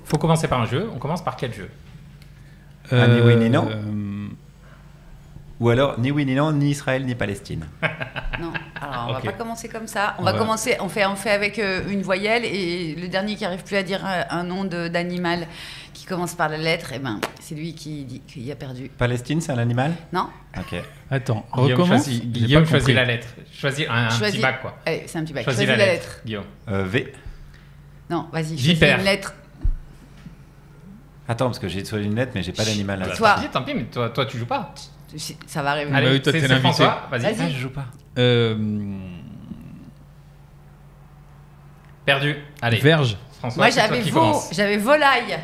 Faut commencer par un jeu. On commence par quel jeu? Ni oui ni non. Ou alors ni oui ni non, ni Israël ni Palestine. Non, alors on Ok. va pas commencer comme ça. On va commencer, on fait avec une voyelle et le dernier qui arrive plus à dire un nom d'animal qui commence par la lettre, et ben c'est lui qui a perdu. Palestine, c'est un animal? Non? Ok. Attends, Guillaume recommence. Guillaume choisit la lettre. Choisis un Choisis- petit bac, quoi. Allez, c'est un petit bac. Choisis Choisis la lettre. Guillaume. V. Non, vas-y, Vipère. choisis une lettre. Attends, parce que j'ai choisi une lettre, mais j'ai pas d'animal là. Toi. Tant pis, mais toi, tu joues pas. Ça va arriver. Allez, oui, toi, c'est t'es l'invité. François. Vas-y. Vas-y. Je joue pas. Perdu. Allez. Verge. François, Moi, c'est toi qui commence. j'avais volaille.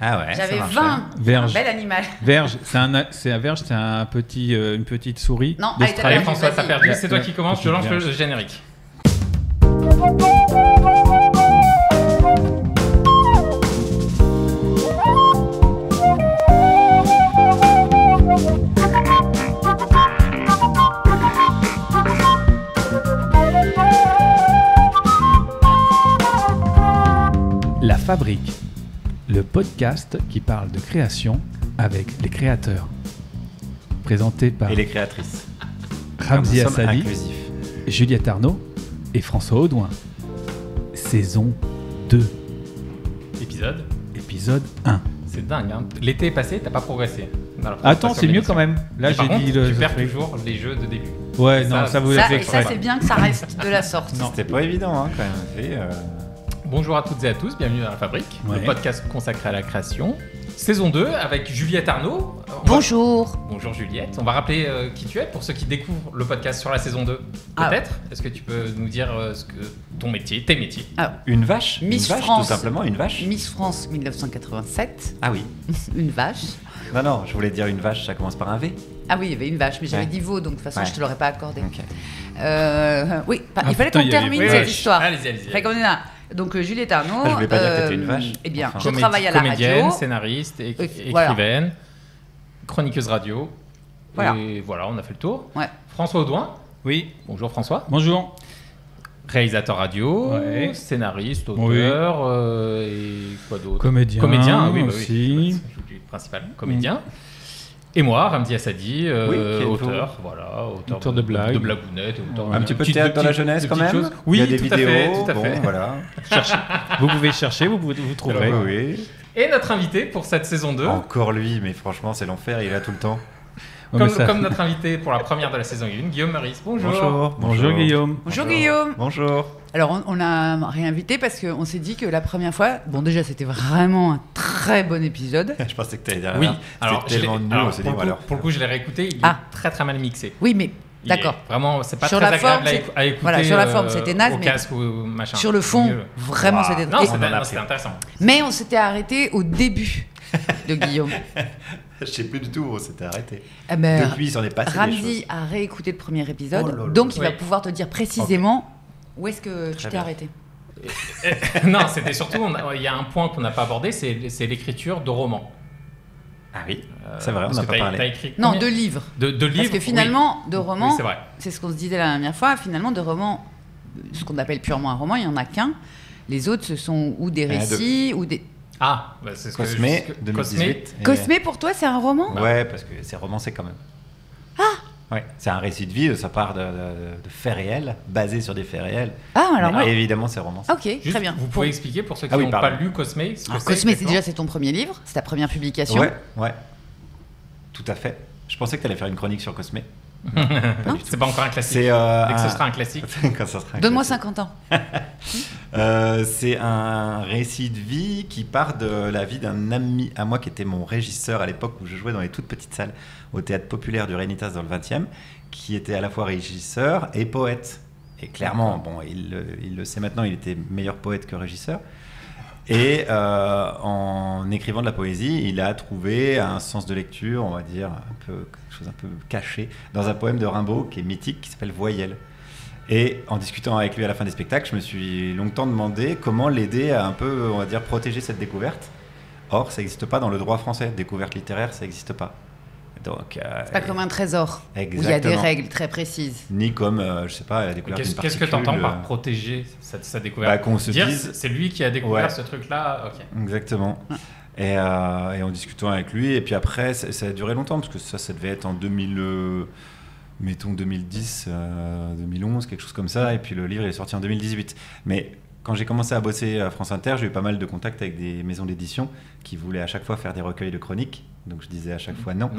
Ah ouais. J'avais ça marche, 20. hein. Verge. Bel animal. Verge, c'est un verge, c'est un petit, une petite souris. Non, allez, d'Australie. Allez, François, t'as Vas-y. perdu. C'est toi qui commence. Je lance Verge. le générique. La Fabrique, le podcast qui parle de création avec les créateurs. Présenté par Et les créatrices. Ramzi Comme nous sommes Assadi, inclusifs. Juliette Arnaud et François Audouin. Saison 2, Épisode. épisode 1. C'est dingue, hein. L'été est passé, t'as pas progressé. dans la Attends, présentation c'est de mieux l'émission. quand même. Là, Mais par j'ai contre, dit le. tu perds toujours les jeux de début. Ouais, Ça, non, ça vous Ça, l'avez et ça, fait. c'est bien que ça reste de la sorte. Non. C'était pas évident, hein, quand même. Et, Bonjour à toutes et à tous, bienvenue dans La Fabrique, Ouais. le podcast consacré à la création. Saison 2 avec Juliette Arnaud. Bonjour. Bonjour Juliette. On va rappeler qui tu es pour ceux qui découvrent le podcast sur la saison 2. Ah. Peut-être. Est-ce que tu peux nous dire tes métiers? Une vache. Miss une vache, France. tout simplement, une vache. Miss France 1987. Ah oui. Une vache. Non, je voulais dire une vache, ça commence par un V. Ah oui, il y avait une vache, mais j'avais Ouais. dit veau, donc de toute façon, Ouais. je te l'aurais pas accordé. Ok. Oui, Ah, il fallait putain, qu'on il y avait termine une cette vache. histoire. Allez-y. Fallait qu'on est là. Donc Juliette Arnaud. Ah, je voulais pas dire que t'étais une vache. Eh bien, Enfin. je travaille à la Comédienne, radio. scénariste, Voilà. écrivaine, chroniqueuse radio. Voilà. Et voilà, on a fait le tour. Ouais. François Audouin. Oui, Bonjour François. bonjour. Réalisateur radio, Ouais. scénariste, auteur, et quoi d'autre? Comédien oui, aussi. J'oublie le principal, comédien. Et moi, Ramzi Assadi, qui êtes-vous auteur, voilà, Auteur de blagues. de blagounettes, auteur Un de petit peu de petites- théâtre dans la petites- jeunesse de quand petites même. choses. Oui, Il y a des tout à vidéos. fait, tout à bon, fait. voilà. Vous pouvez chercher, vous trouverez. Oui. Et notre invité pour cette saison 2, Encore lui, mais franchement, c'est l'enfer. Il est là tout le temps. Ouais, mais ça- comme notre invité pour la première de la saison 1, Guillaume Meurice. Bonjour. Bonjour Guillaume. Bonjour Guillaume. Bonjour. Alors on a réinvité parce qu'on s'est dit que la première fois, bon déjà c'était vraiment un très bon épisode. Je pensais que t'allais dire. Oui, alors je l'ai- tellement nul. alors, On s'est dit, pour, le coup, alors. pour le coup, je l'ai réécouté, il Ah. est très très mal mixé. Oui, mais Il d'accord. est Vraiment, c'est pas Sur très la agréable forme, à écouter. voilà, sur la forme, c'était naze, au mais casque ou machin. Sur le Au fond, mieux. vraiment Wow. c'était. Non, Et- on en a c'était pris. intéressant. Mais on s'était arrêté au début de Guillaume. Je sais plus du tout où on s'était arrêté. Eh ben, Depuis, il s'en est passé des Ramzi choses. a réécouté le premier épisode, Oh là là. donc il va Oui. pouvoir te dire précisément où est-ce que tu Très t'es bien. arrêté. Non, c'était surtout, il y a un point qu'on n'a pas abordé, c'est l'écriture de romans. Ah oui, c'est vrai, on Parce n'a que pas t'as parlé. écrit Non, combien de livres. de livres. Parce que finalement, de Oui. romans, Oui, c'est vrai. c'est ce qu'on se disait la dernière fois, finalement, de romans, ce qu'on appelle purement un roman, il n'y en a qu'un. Les autres, ce sont ou des Il y en a récits, ou des... Ah, bah, c'est ce que Cosmé, Cosmé. 2018. Et- Cosmé, pour toi, c'est un roman Ouais, parce que c'est romancé quand même. Ouais, c'est un récit de vie, ça part de faits réels, basé sur des faits réels. Ah, alors Mais moi... évidemment, c'est romancé. Ok, Juste, très bien. Vous pouvez expliquer pour ceux qui Ah oui, n'ont pas pardon. lu Cosmé ce que Alors, c'est Cosmé, c'est exactement déjà c'est ton premier livre, c'est ta première publication. Ouais, tout à fait. Je pensais que tu allais faire une chronique sur Cosmé. C'est pas encore un classique. C'est Dès que ce un- sera un classique. Quand ça sera un Donne-moi classique. 50 ans. C'est un récit de vie qui part de la vie d'un ami à moi qui était mon régisseur à l'époque où je jouais dans les toutes petites salles au théâtre populaire du Rénitas dans le 20e, qui était à la fois régisseur et poète. Et clairement, bon, il le sait maintenant, il était meilleur poète que régisseur. Et en écrivant de la poésie, il a trouvé un sens de lecture, on va dire, quelque chose un peu caché, dans un poème de Rimbaud qui est mythique, qui s'appelle Voyelle. Et en discutant avec lui à la fin des spectacles, je me suis longtemps demandé comment l'aider à un peu, on va dire, protéger cette découverte. Or, ça n'existe pas dans le droit français. Découverte littéraire, ça n'existe pas. Donc, c'est pas comme un trésor où il y a des règles très précises. Ni comme, je sais pas, la découverte d'une Qu'est-ce que tu entends par protéger sa découverte? Qu'on se dise, c'est lui qui a découvert ce truc-là. Okay. Exactement. Et en discutant avec lui, et puis après, ça a duré longtemps, parce que ça devait être en 2010, 2011, quelque chose comme ça, et puis le livre est sorti en 2018. Mais quand j'ai commencé à bosser à France Inter, j'ai eu pas mal de contacts avec des maisons d'édition qui voulaient à chaque fois faire des recueils de chroniques, donc je disais à chaque fois non.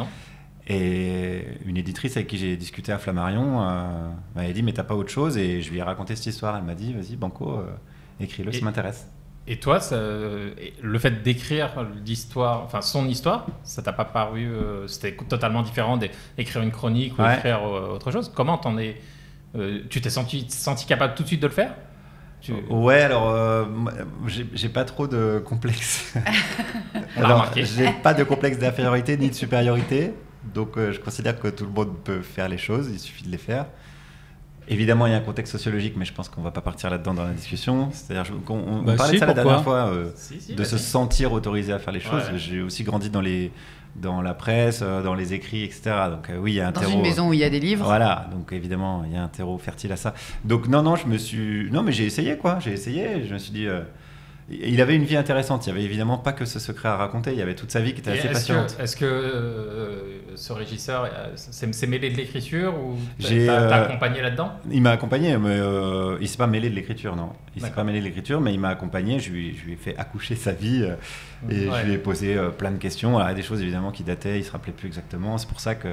Et une éditrice avec qui j'ai discuté à Flammarion m'avait dit mais t'as pas autre chose, et je lui ai raconté cette histoire. Elle m'a dit vas-y banco, écris-le, ça m'intéresse. Et toi, le fait d'écrire l'histoire, enfin son histoire, ça t'a pas paru, c'était totalement différent d'écrire une chronique ou écrire autre chose. Comment tu t'es senti capable tout de suite de le faire? Ouais, alors j'ai pas trop de complexe. Alors, j'ai pas de complexe d'infériorité ni de supériorité, donc je considère que tout le monde peut faire les choses, il suffit de les faire. Évidemment, il y a un contexte sociologique, mais je pense qu'on va pas partir là-dedans dans la discussion. C'est-à-dire on parlait de ça la dernière fois, de se sentir autorisé à faire les choses. Ouais. J'ai aussi grandi dans la presse, dans les écrits, etc. Donc oui, il y a un terreau. Dans une maison où il y a des livres. Voilà, donc évidemment, il y a un terreau fertile à ça. Donc non, mais j'ai essayé quoi. J'ai essayé. Je me suis dit, il avait une vie intéressante. Il y avait évidemment pas que ce secret à raconter. Il y avait toute sa vie qui était assez passionnante. Est-ce que ce régisseur s'est mêlé de l'écriture ou t'as accompagné là-dedans? Il m'a accompagné, mais il s'est pas mêlé de l'écriture, non. Il s'est pas mêlé de l'écriture, mais il m'a accompagné. Je lui ai fait accoucher sa vie et je lui ai posé plein de questions. Alors, il y a des choses évidemment qui dataient, il se rappelait plus exactement. C'est pour ça qu'il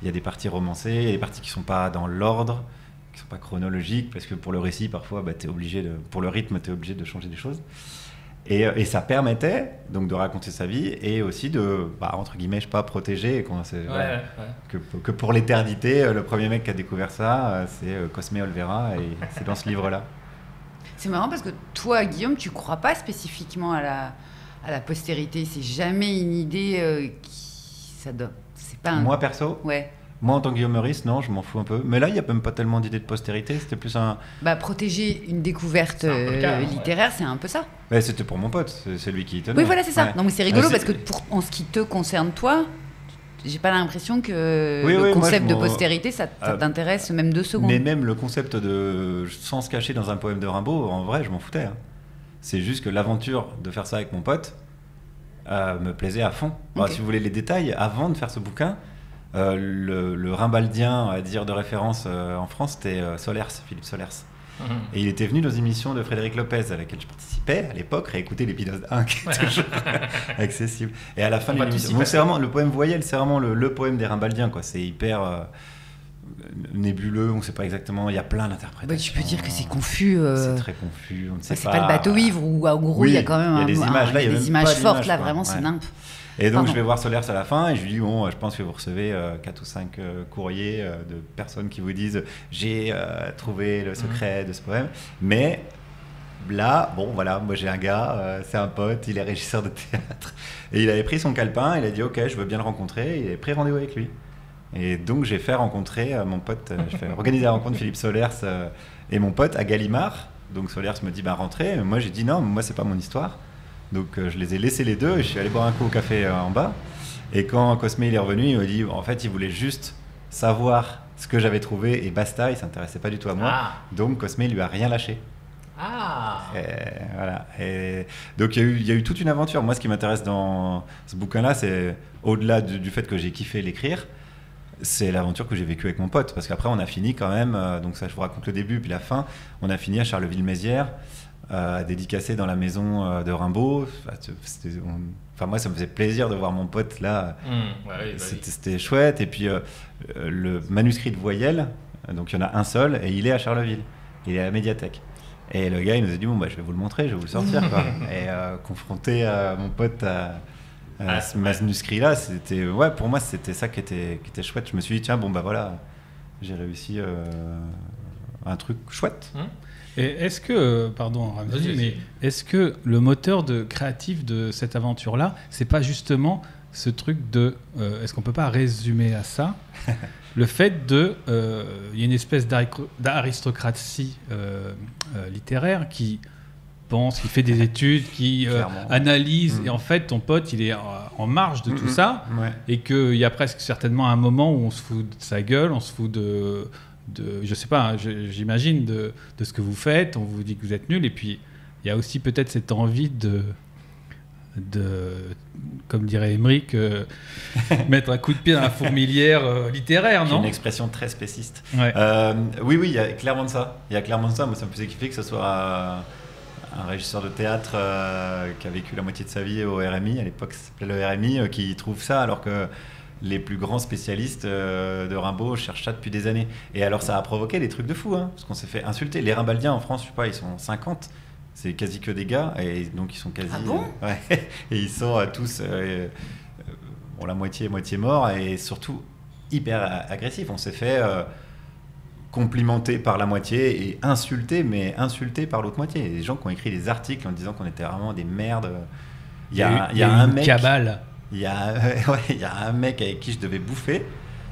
y a des parties romancées, il y a des parties qui sont pas dans l'ordre, qui sont pas chronologiques, parce que pour le récit, parfois, pour le rythme, tu es obligé de changer des choses. Et ça permettait donc de raconter sa vie et aussi de, entre guillemets, je sais pas, protéger. Que pour l'éternité, le premier mec qui a découvert ça, c'est Cosme Olvera, et c'est dans ce livre-là. C'est marrant parce que toi, Guillaume, tu crois pas spécifiquement à la postérité. C'est jamais une idée c'est pas Moi, perso? Ouais. Moi, en tant que guillaumeuriste, non, je m'en fous un peu. Mais là, il n'y a même pas tellement d'idée de postérité. C'était plus un... protéger une découverte littéraire, c'est un peu ça. Mais c'était pour mon pote, c'est lui qui y tenait. Oui, voilà, c'est ça. Ouais. Non, mais c'est rigolo parce que en ce qui te concerne, toi, j'ai pas l'impression que le concept de postérité, ça t'intéresse même 2 secondes. Mais même le concept de sens caché dans un poème de Rimbaud, en vrai, je m'en foutais. Hein. C'est juste que l'aventure de faire ça avec mon pote me plaisait à fond. Alors, si vous voulez les détails, avant de faire ce bouquin, le Rimbaldien à dire de référence en France, c'était Philippe Solers. Et il était venu dans une émission de Frédéric Lopez à laquelle je participais à l'époque, réécouter l'épisode 1 qui est toujours accessible. Et à la fin de l'émission, c'est vraiment le poème voyelle, c'est vraiment le poème des Rimbaldiens, quoi. C'est hyper nébuleux, on ne sait pas exactement, il y a plein d'interprétations. Tu peux dire que c'est confus. C'est très confus, on ne sait pas. C'est pas le bateau ivre où en gros il y a quand même des images, là, il y a des images fortes, là, vraiment c'est nimp. Et donc je vais voir Solers à la fin et je lui dis je pense que vous recevez 4 ou 5 courriers de personnes qui vous disent j'ai trouvé le secret de ce poème, mais là moi j'ai un gars, c'est un pote, il est régisseur de théâtre et il avait pris son calepin, il a dit ok, je veux bien le rencontrer, il avait pris rendez-vous avec lui. Et donc j'ai fait rencontrer mon pote, j'ai fait organiser la rencontre Philippe Solers et mon pote à Gallimard. Donc Solers me dit rentrez, moi j'ai dit non, moi c'est pas mon histoire. Donc je les ai laissés les deux et je suis allé boire un coup au café en bas. Et quand Cosme il est revenu, il m'a dit en fait il voulait juste savoir ce que j'avais trouvé et basta, il s'intéressait pas du tout à moi. Donc Cosme il lui a rien lâché. Et voilà. Et donc il y a eu toute une aventure. Moi ce qui m'intéresse dans ce bouquin-là, c'est au-delà du fait que j'ai kiffé l'écrire, c'est l'aventure que j'ai vécue avec mon pote. Parce qu'après on a fini quand même, donc ça je vous raconte le début puis la fin, on a fini à Charleville-Mézières. Dédicacé dans la maison de Rimbaud. Moi ça me faisait plaisir de voir mon pote là. C'était chouette. Et puis le manuscrit de voyelles, donc il y en a un seul et il est à Charleville, il est à la médiathèque. Et le gars il nous a dit je vais vous le montrer, je vais vous le sortir quoi. Et confronté à mon pote à ce manuscrit là, c'était pour moi c'était ça qui était chouette. Je me suis dit tiens voilà, j'ai réussi un truc chouette. Et est-ce que, pardon Ramzi, mais est-ce que le moteur créatif de cette aventure-là, c'est pas justement ce truc de, est-ce qu'on peut pas résumer à ça le fait de, il y a une espèce d'aristocratie littéraire qui pense, qui fait des études, qui analyse. Et en fait, ton pote, il est en marge de tout ça. Et qu'il y a presque certainement un moment où on se fout de sa gueule, on se fout de je sais pas, j'imagine, de ce que vous faites. On vous dit que vous êtes nul. Et puis, il y a aussi peut-être cette envie de comme dirait Émeric, mettre un coup de pied dans la fourmilière littéraire, non ? C'est une expression très spéciste. Oui, il y a clairement de ça. Moi, ça me faisait kiffer que ce soit un régisseur de théâtre qui a vécu la moitié de sa vie au RMI, à l'époque ça s'appelait le RMI, qui trouve ça, alors que les plus grands spécialistes de Rimbaud cherchent ça depuis des années. Et alors, ça a provoqué des trucs de fou, parce qu'on s'ait fait insulter. Les Rimbaldiens en France, je sais pas, ils sont 50. C'est quasi que des gars, et donc ils sont quasi... Ah bon et ils sont tous la moitié morts, et surtout hyper agressifs. On s'est fait complimenter par la moitié et insulter par l'autre moitié. Il y a des gens qui ont écrit des articles en disant qu'on était vraiment des merdes. Il y a un mec... cabale. Il y a un mec avec qui je devais bouffer.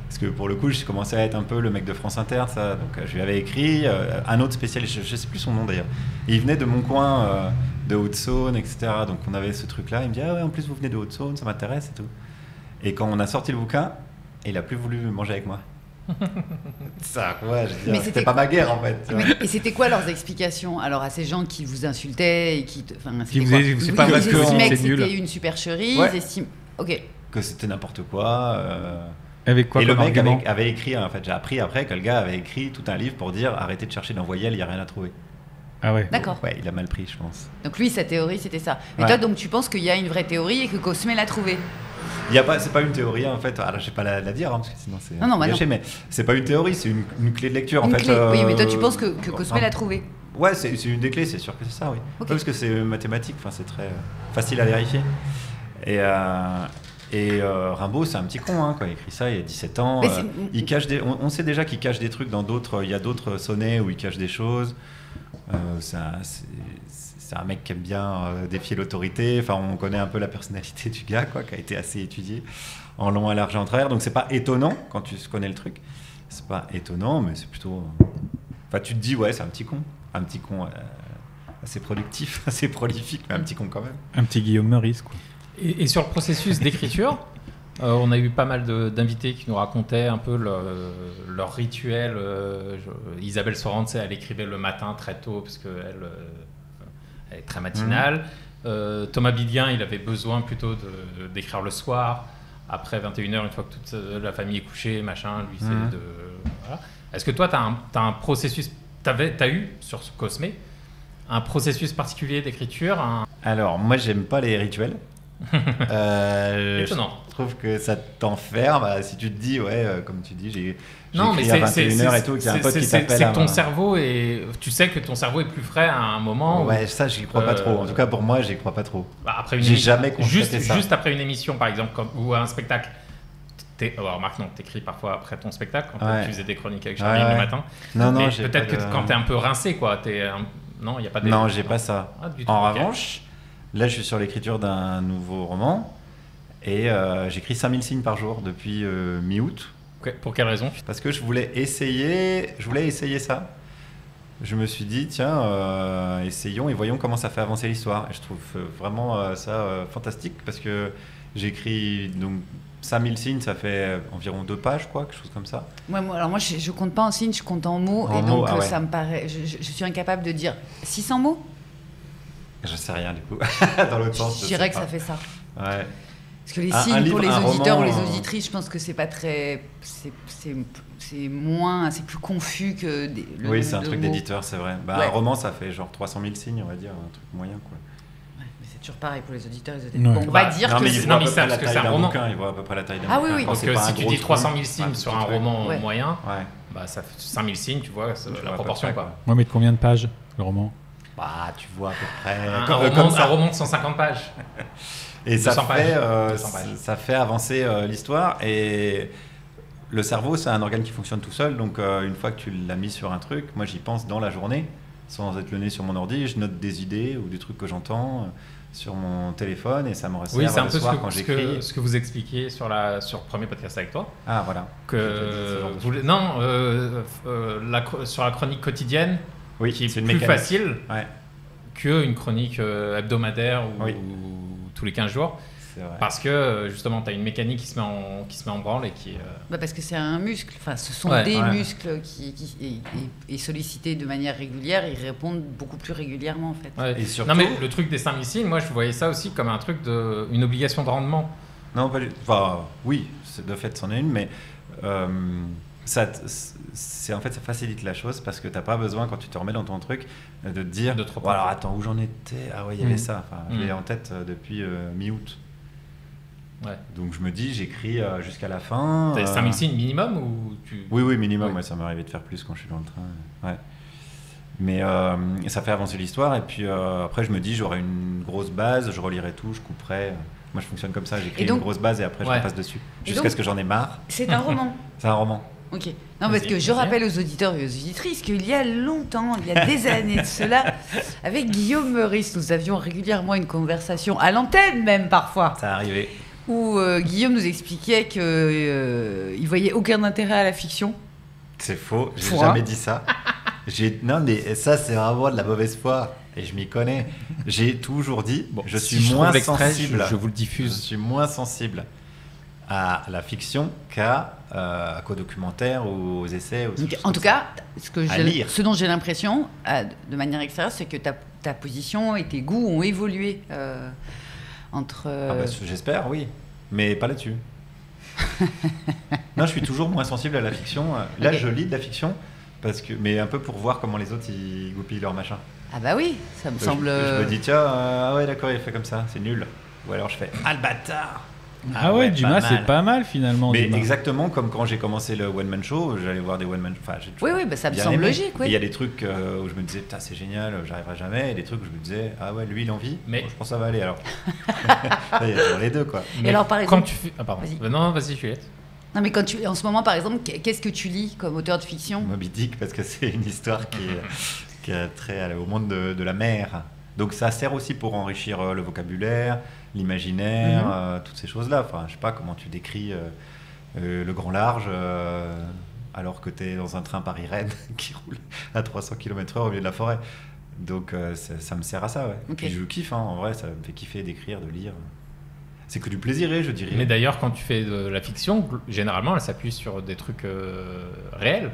Parce que pour le coup, je commençais à être un peu le mec de France Inter, ça. Donc je lui avais écrit, un autre spécialiste, je ne sais plus son nom d'ailleurs. Et il venait de mon coin, de Haute-Saône, etc. Donc on avait ce truc-là. Il me dit, ah ouais, en plus vous venez de Haute-Saône, ça m'intéresse et tout. Et quand on a sorti le bouquin, il n'a plus voulu manger avec moi. Ça, ouais, je veux dire, c'était pas ma guerre en fait. Et c'était quoi leurs explications alors à ces gens qui vous insultaient et qui c'est pas parce que c'est nul. C'était une supercherie, ils estiment. Ok. Que c'était n'importe quoi. Avec quoi, et le mec argument avait écrit, en fait, j'ai appris après que le gars avait écrit tout un livre pour dire arrêtez de chercher dans voyelles, il n'y a rien à trouver. Ah ouais. D'accord. Ouais, il a mal pris, je pense. Donc lui, sa théorie, c'était ça. Mais toi, donc tu penses qu'il y a une vraie théorie et que Cosme l'a trouvée ? C'est pas une théorie en fait. Alors je vais pas la dire parce que sinon c'est gâché. Mais c'est pas une théorie, c'est une clé de lecture une en fait. Clé. Oui, mais toi tu penses que Cosme l'a trouvée ? Ouais, c'est une des clés, c'est sûr que c'est ça, oui. Okay. Parce que c'est mathématique, enfin c'est très facile à vérifier. Et Rimbaud, c'est un petit con, quand il écrit ça, il y a 17 ans. Il cache on sait déjà qu'il cache des trucs dans d'autres. Il y a d'autres sonnets où il cache des choses. C'est un mec qui aime bien défier l'autorité. Enfin, on connaît un peu la personnalité du gars, qui a été assez étudié en long, à large et en travers. Donc, c'est pas étonnant quand tu connais le truc. C'est pas étonnant, mais c'est plutôt. Enfin, tu te dis, ouais, c'est un petit con assez productif, assez prolifique, mais un petit con quand même. Un petit Guillaume Meurice, quoi. Et sur le processus d'écriture, on a eu pas mal d'invités qui nous racontaient un peu leur rituel. Isabelle Sorrentz, elle écrivait le matin très tôt parce qu'elle elle est très matinale. Thomas Bidien, il avait besoin plutôt d'écrire le soir, après 21h, une fois que toute la famille est couchée, machin. Lui, c'est voilà. Est-ce que toi, tu as un processus, t'as eu sur ce Cosme un processus particulier d'écriture Alors, moi, j'aime pas les rituels. Étonnant. Je trouve que ça t'enferme. Si tu te dis, comme tu dis, j'ai non, écrit mais à 21h et tout, qu'il y a un pote qui t'appelle. C'est que ton cerveau tu sais que ton cerveau est plus frais à un moment. Ouais, ça, j'y crois pas trop. En tout cas, pour moi, j'y crois pas trop. Après j'ai jamais constaté ça. Juste après une émission, par exemple, ou un spectacle. Remarque, non, t'écris parfois après ton spectacle, quand tu faisais des chroniques avec Charline le matin. Non, mais peut-être que quand t'es un peu rincé, quoi. Non, il y a pas. Non, j'ai pas ça. En revanche. Là, je suis sur l'écriture d'un nouveau roman et j'écris 5000 signes par jour depuis mi-août. Okay. Pour quelle raison ? Parce que je voulais essayer ça. Je me suis dit, tiens, essayons et voyons comment ça fait avancer l'histoire. Et je trouve vraiment ça fantastique parce que j'écris donc 5000 signes, ça fait environ 2 pages, quelque chose comme ça. Ouais, alors moi, je compte pas en signes, je compte en mots. Ça me paraît... Je suis incapable de dire 600 mots ? Je sais rien du coup, dans l'autre sens. Je dirais que ça fait ça. Ouais. Parce que les signes pour les auditeurs ou les auditrices, je pense que c'est pas très, c'est plus confus que oui, c'est un truc d'éditeur, c'est vrai. Un roman, ça fait genre 300 000 signes, on va dire, un truc moyen, quoi. Ouais, mais c'est toujours pareil pour les auditeurs. Bon, on va dire que c'est la taille d'un bouquin. Ils voient à peu près la taille d'un bouquin. Oui. Parce que si tu dis 300 000 signes sur un roman moyen, ça fait 5 000 signes, tu vois la proportion, quoi. Ouais, mais de combien de pages le roman ? Tu vois à peu près. Un roman de 150 pages. Et ça fait avancer l'histoire. Et le cerveau, c'est un organe qui fonctionne tout seul. Donc, une fois que tu l'as mis sur un truc, moi, j'y pense dans la journée, sans être le nez sur mon ordi. Je note des idées ou des trucs que j'entends sur mon téléphone et ça me resserre le soir quand j'écris. Ce que vous expliquiez sur le premier podcast avec toi. Ah, voilà. Sur la chronique quotidienne, qui est plus facile qu'une chronique hebdomadaire ou tous les 15 jours. Parce que justement, tu as une mécanique qui se met en branle et qui. Parce que c'est un muscle. Enfin, ce sont des muscles qui est sollicité de manière régulière. Ils répondent beaucoup plus régulièrement en fait. Ouais. Et surtout... Non mais le truc des 5000 signes, moi je voyais ça aussi comme un truc une obligation de rendement. Non, pas du... enfin, oui, de fait, c'en est une, mais ça facilite la chose parce que t'as pas besoin quand tu te remets dans ton truc de te dire. Alors attends, où j'en étais ? Ah ouais, il y avait ça. Enfin, je l'ai en tête depuis mi-août. Ouais. Donc je me dis, j'écris jusqu'à la fin. T'as 5000 signes minimum ou tu... Oui, minimum. Ouais, ça m'est arrivé de faire plus quand je suis dans le train. Ouais. Mais ça fait avancer l'histoire. Et puis après, je me dis, j'aurai une grosse base, je relirai tout, je couperai. Moi, je fonctionne comme ça. J'écris une grosse base et après, je passe dessus. Jusqu'à ce que j'en ai marre. C'est un roman. C'est un roman. Ok. Non, parce que je rappelle aux auditeurs et aux auditrices qu'il y a longtemps, il y a des années de cela, avec Guillaume Meurice, nous avions régulièrement une conversation, à l'antenne même parfois. Ça arrivait. Où Guillaume nous expliquait qu'il voyait aucun intérêt à la fiction. C'est faux, j'ai jamais dit ça. Non, mais ça, c'est vraiment de la mauvaise foi. Et je m'y connais. J'ai toujours dit, je suis moins sensible. Je vous le diffuse. Je suis moins sensible à la fiction qu'au documentaire ou aux essais. En tout cas, ce dont j'ai l'impression, de manière extérieure, c'est que ta position et tes goûts ont évolué entre... j'espère, oui. Mais pas là-dessus. Non, je suis toujours moins sensible à la fiction. Là, je lis de la fiction, mais un peu pour voir comment les autres ils goupillent leur machin. Ah bah oui, ça me semble... Je me dis, tiens, ah ouais, d'accord, il fait comme ça, c'est nul. Ou alors je fais, ah le bâtard. Ah ouais, Dumas, c'est pas mal finalement. Mais Dumas. Exactement comme quand j'ai commencé le One Man Show, j'allais voir des One Man Show. Oui, ça me semble logique. Il y a des trucs où je me disais, putain, c'est génial, j'arriverai jamais. Et des trucs où je me disais, ah ouais, lui, il en vit. Mais je pense que ça va aller alors. Il y a toujours les deux, quoi. Et alors, par exemple. Quand tu fais... Ah, pardon. Non, vas-y, Juliette. Non, mais en ce moment, par exemple, qu'est-ce que tu lis comme auteur de fiction ? Moby Dick, parce que c'est une histoire qui a trait au monde de la mer. Donc ça sert aussi pour enrichir le vocabulaire, l'imaginaire, toutes ces choses-là. Enfin, je sais pas comment tu décris le grand large alors que tu es dans un train Paris-Rennes qui roule à 300 km/h au milieu de la forêt. Donc ça me sert à ça, ouais. Okay. Puis je kiffe, en vrai, ça me fait kiffer d'écrire, de lire. C'est que du plaisir, je dirais. Mais d'ailleurs, quand tu fais de la fiction, généralement, elle s'appuie sur des trucs réels.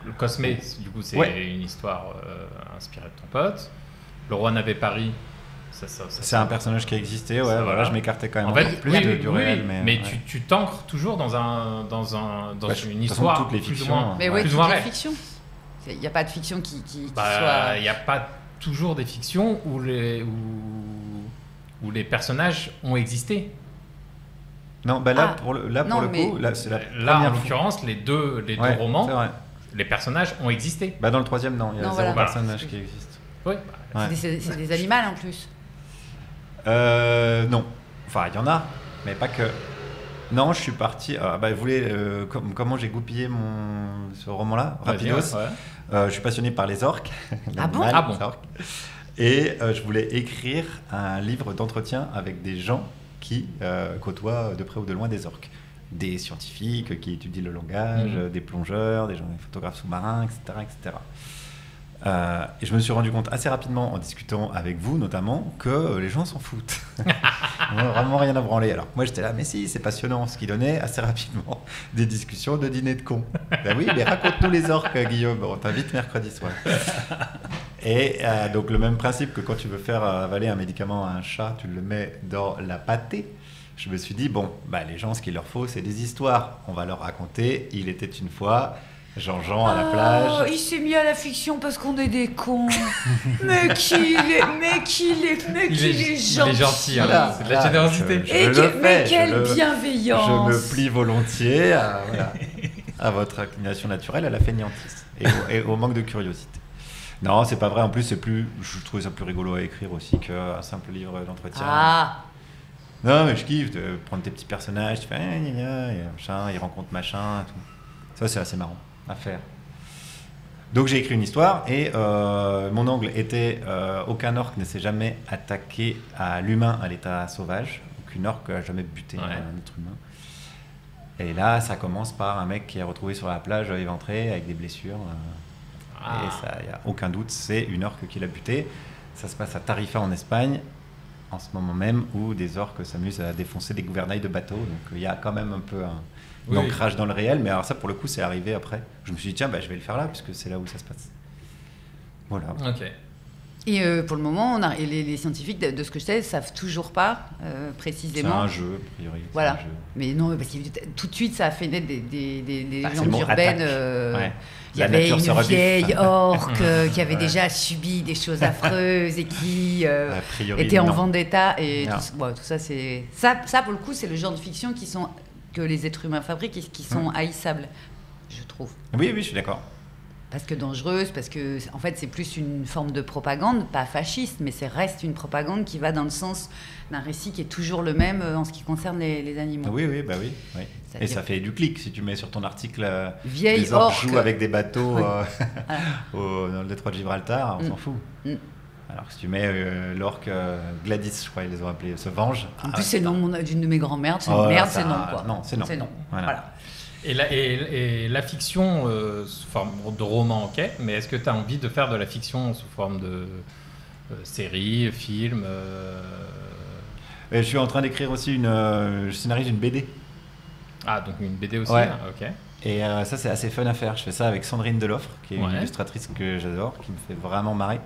Le Cosmé, du coup, c'est une histoire inspirée de ton pote. Le Roi n'avait Paris, c'est un personnage qui a existé, voilà, je m'écartais quand même du réel. Mais tu t'ancres toujours dans une histoire. Toutes les fictions. Mais oui, toutes les fictions. Il n'y a pas de fiction qui soit... Il n'y a pas toujours des fictions où les personnages ont existé. Non, pour le coup, c'est la en l'occurrence, les deux romans, les personnages ont existé. Dans le troisième, non, il y a zéro personnage qui existe. Oui. C'est des animaux en plus. Non. Enfin, il y en a, mais pas que. Non, je suis parti. Vous voulez comment j'ai goupillé ce roman-là, rapidos. Je suis passionné par les orques. Bon. Orques. Et je voulais écrire un livre d'entretien avec des gens qui côtoient de près ou de loin des orques. Des scientifiques qui étudient le langage, des plongeurs, des photographes sous-marins, etc. Et je me suis rendu compte assez rapidement en discutant avec vous notamment que les gens s'en foutent. On n'a vraiment rien à branler. Alors moi j'étais là, mais si, c'est passionnant, ce qui donnait assez rapidement des discussions de dîner de cons. Oui, mais raconte-nous les orques, Guillaume, on t'invite mercredi soir. Et donc le même principe que quand tu veux faire avaler un médicament à un chat, tu le mets dans la pâtée. Je me suis dit, les gens, ce qu'il leur faut, c'est des histoires. On va leur raconter, il était une fois... Jean-Jean à la plage. Il s'est mis à la fiction parce qu'on est des cons. mais qu'il est gentil. Il est gentil, c'est de la générosité. Mais quelle bienveillance. Je me plie volontiers à votre inclination naturelle, à la fainéantise et au manque de curiosité. Non, c'est pas vrai. En plus, je trouvais ça plus rigolo à écrire aussi qu'un simple livre d'entretien. Non, mais je kiffe de prendre tes petits personnages, tu fais machin, ils rencontrent machin, tout. Ça, c'est assez marrant à faire. Donc j'ai écrit une histoire et mon angle était aucun orque ne s'est jamais attaqué à l'humain à l'état sauvage. Aucune orque n'a jamais buté un être humain. Et là, ça commence par un mec qui est retrouvé sur la plage éventré avec des blessures. Et ça, il n'y a aucun doute, c'est une orque qui l'a buté. Ça se passe à Tarifa en Espagne, en ce moment même, où des orques s'amusent à défoncer des gouvernails de bateaux. Donc il y a quand même un peu un ancrage dans le réel. Mais alors ça, pour le coup, c'est arrivé après. Je me suis dit, tiens, je vais le faire là, puisque c'est là où ça se passe. Voilà. Ok. Et pour le moment, les scientifiques, de ce que je sais, savent toujours pas précisément. C'est un jeu, a priori. Voilà. Un jeu. Mais non, parce que tout de suite, ça a fait naître des C'est légendes le mot urbaines. ouais. Il y La avait nature se une rebiffe. vieille orque qui avait Ouais. déjà subi des choses affreuses et qui A priori, était en non. vendetta. Et Non. tout ça, c'est ça, pour le coup, c'est le genre de fiction que les êtres humains fabriquent et qui sont haïssables, je trouve. Oui, je suis d'accord. Parce que dangereuse, parce que en fait c'est plus une forme de propagande, pas fasciste, mais reste une propagande qui va dans le sens d'un récit qui est toujours le même en ce qui concerne les animaux. Oui. Et C'est-à-dire- ça fait du clic si tu mets sur ton article Vieille les orques orque. jouent avec des bateaux Voilà. dans le détroit de Gibraltar, on s'en fout. Mm. Alors que si tu mets l'orque Gladys, je crois ils les ont appelés, se venge. En plus c'est le nom d'une de mes grand-mères, c'est Oh, merde, ça- c'est non quoi. non, c'est non. C'est non. Voilà. Et la fiction sous forme de roman, ok, mais est-ce que tu as envie de faire de la fiction sous forme de série, film Et je suis en train d'écrire aussi je scénarise une BD. Ah, donc une BD aussi, Ouais. ok. Et ça, c'est assez fun à faire. Je fais ça avec Sandrine Deloffre, qui est une Ouais. illustratrice que j'adore, qui me fait vraiment marrer.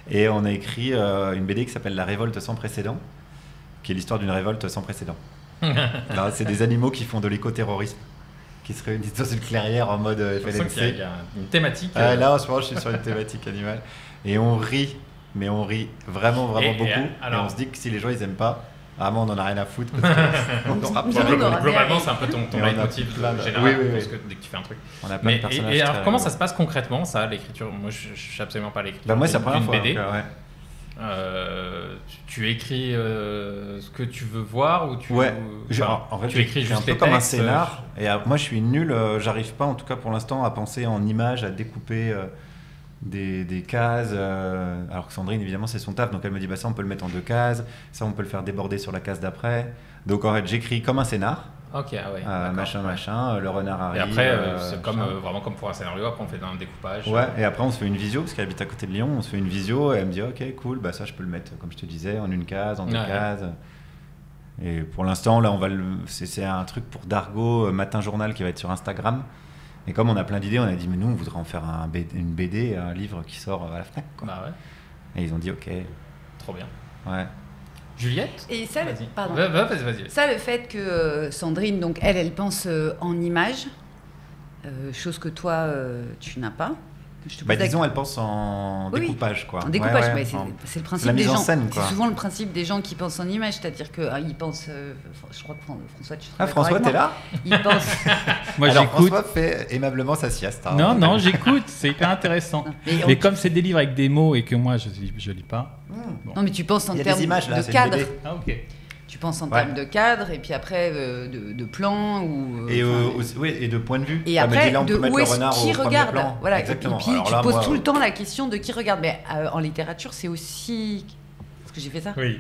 Et on a écrit une BD qui s'appelle La révolte sans précédent, qui est l'histoire d'une révolte sans précédent. Là, c'est des animaux qui font de l'écoterrorisme, qui se réunissent dans une clairière en mode Je sens qu'il y a- il y FLNC. a une thématique. Là, en ce moment, je suis sur une thématique animale. Et on rit, mais on rit vraiment Et- beaucoup. et alors- Et on se dit que si les gens, ils aiment pas, vraiment, on en a rien à foutre. Parce que on aura Nous, plein- on aura Globalement, bien- c'est un peu ton Mais on a leitmotiv plein de- général, oui. parce que dès que tu fais un truc. on a plein Mais, de personnages. et alors, très comment rigolos. ça se passe concrètement, ça, l'écriture? Moi, je sais absolument pas l'écriture. Bah, moi, c'est la d'une première fois. BD. donc, ouais. Tu écris ce que tu veux voir ou tu Ouais, enfin, en fait, tu écris c'est juste un peu les comme textes, un scénar. Et moi, je suis nul. J'arrive pas, en tout cas pour l'instant, à penser en images, à découper des cases. Alors que Sandrine, évidemment, c'est son taf. Donc elle me dit, bah ça, on peut le mettre en 2 cases. Ça, on peut le faire déborder sur la case d'après. Donc en fait, j'écris comme un scénar. Ok, ah ouais. d'accord. machin. Le renard Et arrive. après, c'est comme machin. vraiment comme pour un scénario. Après, on fait un découpage. Ouais, et après on se fait une visio, parce qu'elle habite à côté de Lyon, on se fait une visio, et elle me dit ok cool, bah ça je peux le mettre, comme je te disais, en 1 case, en 2 Ouais. cases. Et pour l'instant, là, c'est un truc pour Dargo, Matin Journal, qui va être sur Instagram. Et comme on a plein d'idées, on a dit mais nous on voudrait en faire une BD, un livre qui sort à la Fnac, quoi. Bah ouais, Et ils ont dit ok, trop bien. ouais. Juliette. Et ça, Vas-y. pardon. Vas-y. Ça, le fait que Sandrine, donc elle pense en images, chose que toi, tu n'as pas. Je te Bah pose la- disons, elle pense en Oui, découpage, quoi. En découpage, Ouais, ouais, en- c'est le principe la mise des en gens. scène, C'est quoi. souvent le principe des gens qui pensent en images, c'est-à-dire qu'ils pensent. Je crois que François, tu seras Ah, d'accord François, avec t'es moi. là Il pense. Moi, Alors j'écoute. François fait aimablement sa sieste. hein. Non, j'écoute, c'est hyper intéressant. Mais Mais comme c'est des livres avec des mots et que moi, je lis pas. Non, mais tu penses en Il y a termes des images là, de c'est une cadre. BD. Ah, ok. Tu penses en Ouais. termes de cadre et puis après de plans ou. Et, enfin, oui, et de point de vue. Et Comme elle après, dit, là, on de peut mettre où le est-ce renard qui au premier regarde. plan. Voilà. Exactement. Et puis Alors tu là, poses moi, tout le temps la question de qui regarde. Mais en littérature, c'est aussi. Est-ce que j'ai fait ça? Oui.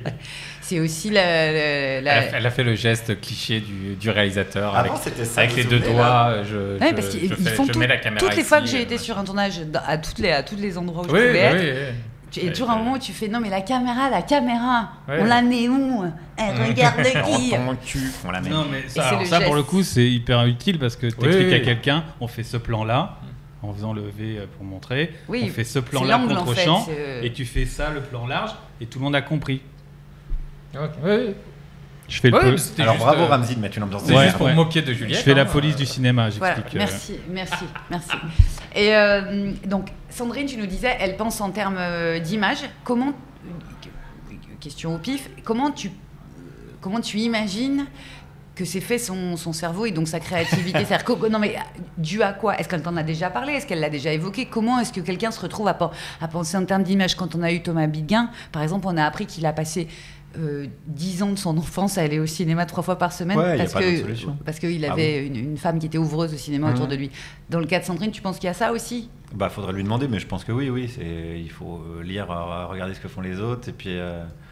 C'est aussi Elle a fait le geste cliché du réalisateur Avant, c'était ça, avec vous les vous 2 souvenez, doigts. là Ouais, parce qu'ils font je mets la caméra toutes les fois que ici, j'ai été sur un tournage, à tous les endroits où je Oui, pouvais bah être, oui. il y a toujours un moment où tu fais non mais la caméra, Ouais. on la met où? Elle regarde qui? En ton cul, on la met. Non, mais c'est ça, alors le ça, pour geste. le coup, c'est hyper utile parce que tu expliques Oui. à quelqu'un, on fait ce plan-là, en faisant le V pour montrer, Oui, on fait ce c'est plan-là l'angle, en fait, contre-champ, c'est- et tu fais ça, le plan large, et tout le monde a compris. Ok, oui. Je fais le Ouais, peu. mais c'était Alors juste, bravo Ramzi de mettre une ambiance. C'est Ouais, juste pour ouais. moquer de Juliette. Je fais la hein. police du cinéma, Voilà, j'explique. merci. Et donc Sandrine, tu nous disais, elle pense en termes d'image. Comment, question au pif, comment tu imagines que c'est fait son cerveau et donc sa créativité? C'est-à-dire non mais dû à quoi? Est-ce qu'elle t'en a déjà parlé? Est-ce qu'elle l'a déjà évoqué? Comment est-ce que quelqu'un se retrouve à penser en termes d'image? Quand on a eu Thomas Biguin, par exemple, on a appris qu'il a passé 10 ans de son enfance à aller au cinéma 3 fois par semaine Ouais, y a pas d'autre solution. parce qu'il Ah avait une femme qui était ouvreuse au cinéma autour de lui. Dans le cas de Sandrine, tu penses qu'il y a ça aussi? Bah, faudrait lui demander, mais je pense que oui. Il faut lire, regarder ce que font les autres, et puis Et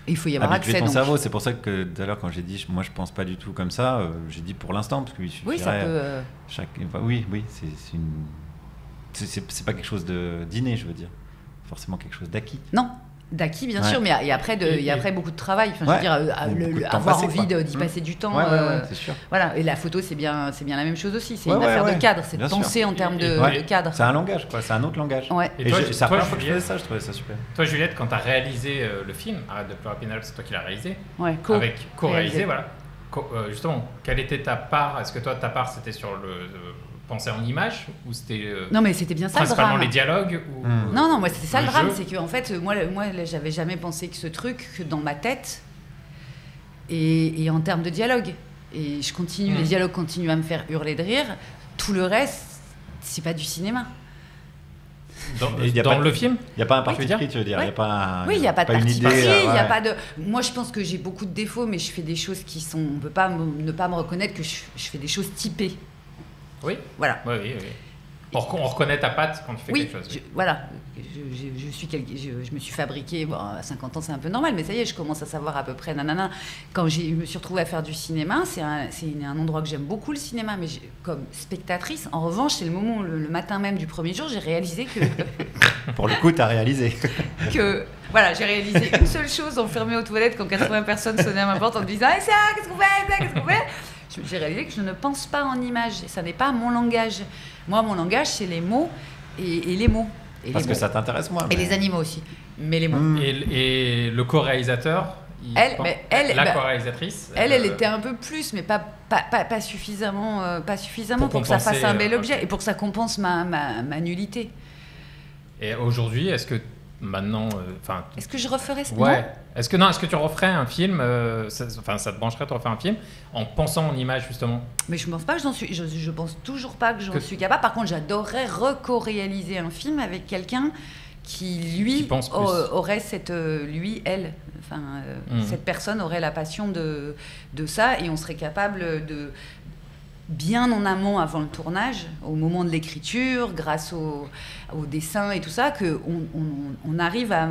il faut y avoir habituer accès. ton donc. cerveau. C'est pour ça que tout à l'heure, quand j'ai dit, moi, je pense pas du tout comme ça, j'ai dit pour l'instant, parce qu'il suffirait. Oui, ça peut. Enfin, oui, c'est une. C'est pas quelque chose de d'inné, je veux dire. Forcément quelque chose d'acquis. Non. d'acquis, bien sûr, mais il y a après beaucoup de travail. Enfin, je veux dire, avoir envie d'y passer du temps. C'est sûr. Voilà, et la photo, c'est bien la même chose aussi. C'est une affaire de cadre, c'est de penser en termes de cadre. C'est un langage, quoi. C'est un autre langage. Ouais. Et toi, c'est la première fois que je faisais ça, je trouvais ça super. Toi, Juliette, quand tu as réalisé le film, Arrête de pleurer Pénélope, c'est toi qui l'as réalisé. Ouais, co-réalisé, voilà. Justement, quelle était ta part? Est-ce que toi, ta part, c'était sur le penser en image ou c'était non, mais c'était bien ça le drame. Principalement les dialogues ou Non, moi c'était ça le drame, jeu. c'est que en fait, moi, j'avais jamais pensé que ce truc que dans ma tête et en termes de dialogue. Et je continue, les dialogues continuent à me faire hurler de rire. Tout le reste, c'est pas du cinéma. Dans le film, il n'y a pas un parti pris, tu veux dire. Ouais. Il n'y a pas il n'y a pas de parti idée, pris, il y a pas de... Moi, je pense que j'ai beaucoup de défauts, mais je fais des choses qui sont... On ne peut pas ne pas me reconnaître que je fais des choses typées. Oui. Voilà. Oui. On reconnaît ta patte quand tu fais quelque chose. Voilà. Je me suis fabriquée, bon, à 50 ans c'est un peu normal, mais ça y est, je commence à savoir à peu près nanana. Quand je me suis retrouvée à faire du cinéma, c'est un endroit que j'aime beaucoup, le cinéma, mais comme spectatrice, en revanche, c'est le moment où le matin même du premier jour, j'ai réalisé que... Pour le coup, tu as réalisé. Voilà, j'ai réalisé une seule chose, enfermée aux toilettes quand 80 personnes sonnaient à ma porte en me disant « ça, qu'est-ce qu'on fait ? » J'ai réalisé que je ne pense pas en images, ça n'est pas mon langage. Moi, mon langage, c'est les mots et les mots. Parce que ça t'intéresse moins. Et les animaux aussi, mais les mots. Et le co-réalisateur, la co-réalisatrice, elle était un peu plus, mais pas suffisamment pour que ça fasse un bel objet et pour que ça compense ma nullité. Et aujourd'hui, est-ce que maintenant, est-ce que je referais ça? Ouais. Est-ce que tu referais un film ça te brancherait de refaire un film en pensant en image justement? Mais je pense pas que je pense toujours pas que j'en suis capable. Par contre, j'adorerais réaliser un film avec quelqu'un qui lui aurait cette cette personne aurait la passion de ça, et on serait capable de bien en amont, avant le tournage, au moment de l'écriture, grâce au dessin et tout ça, qu'on arrive à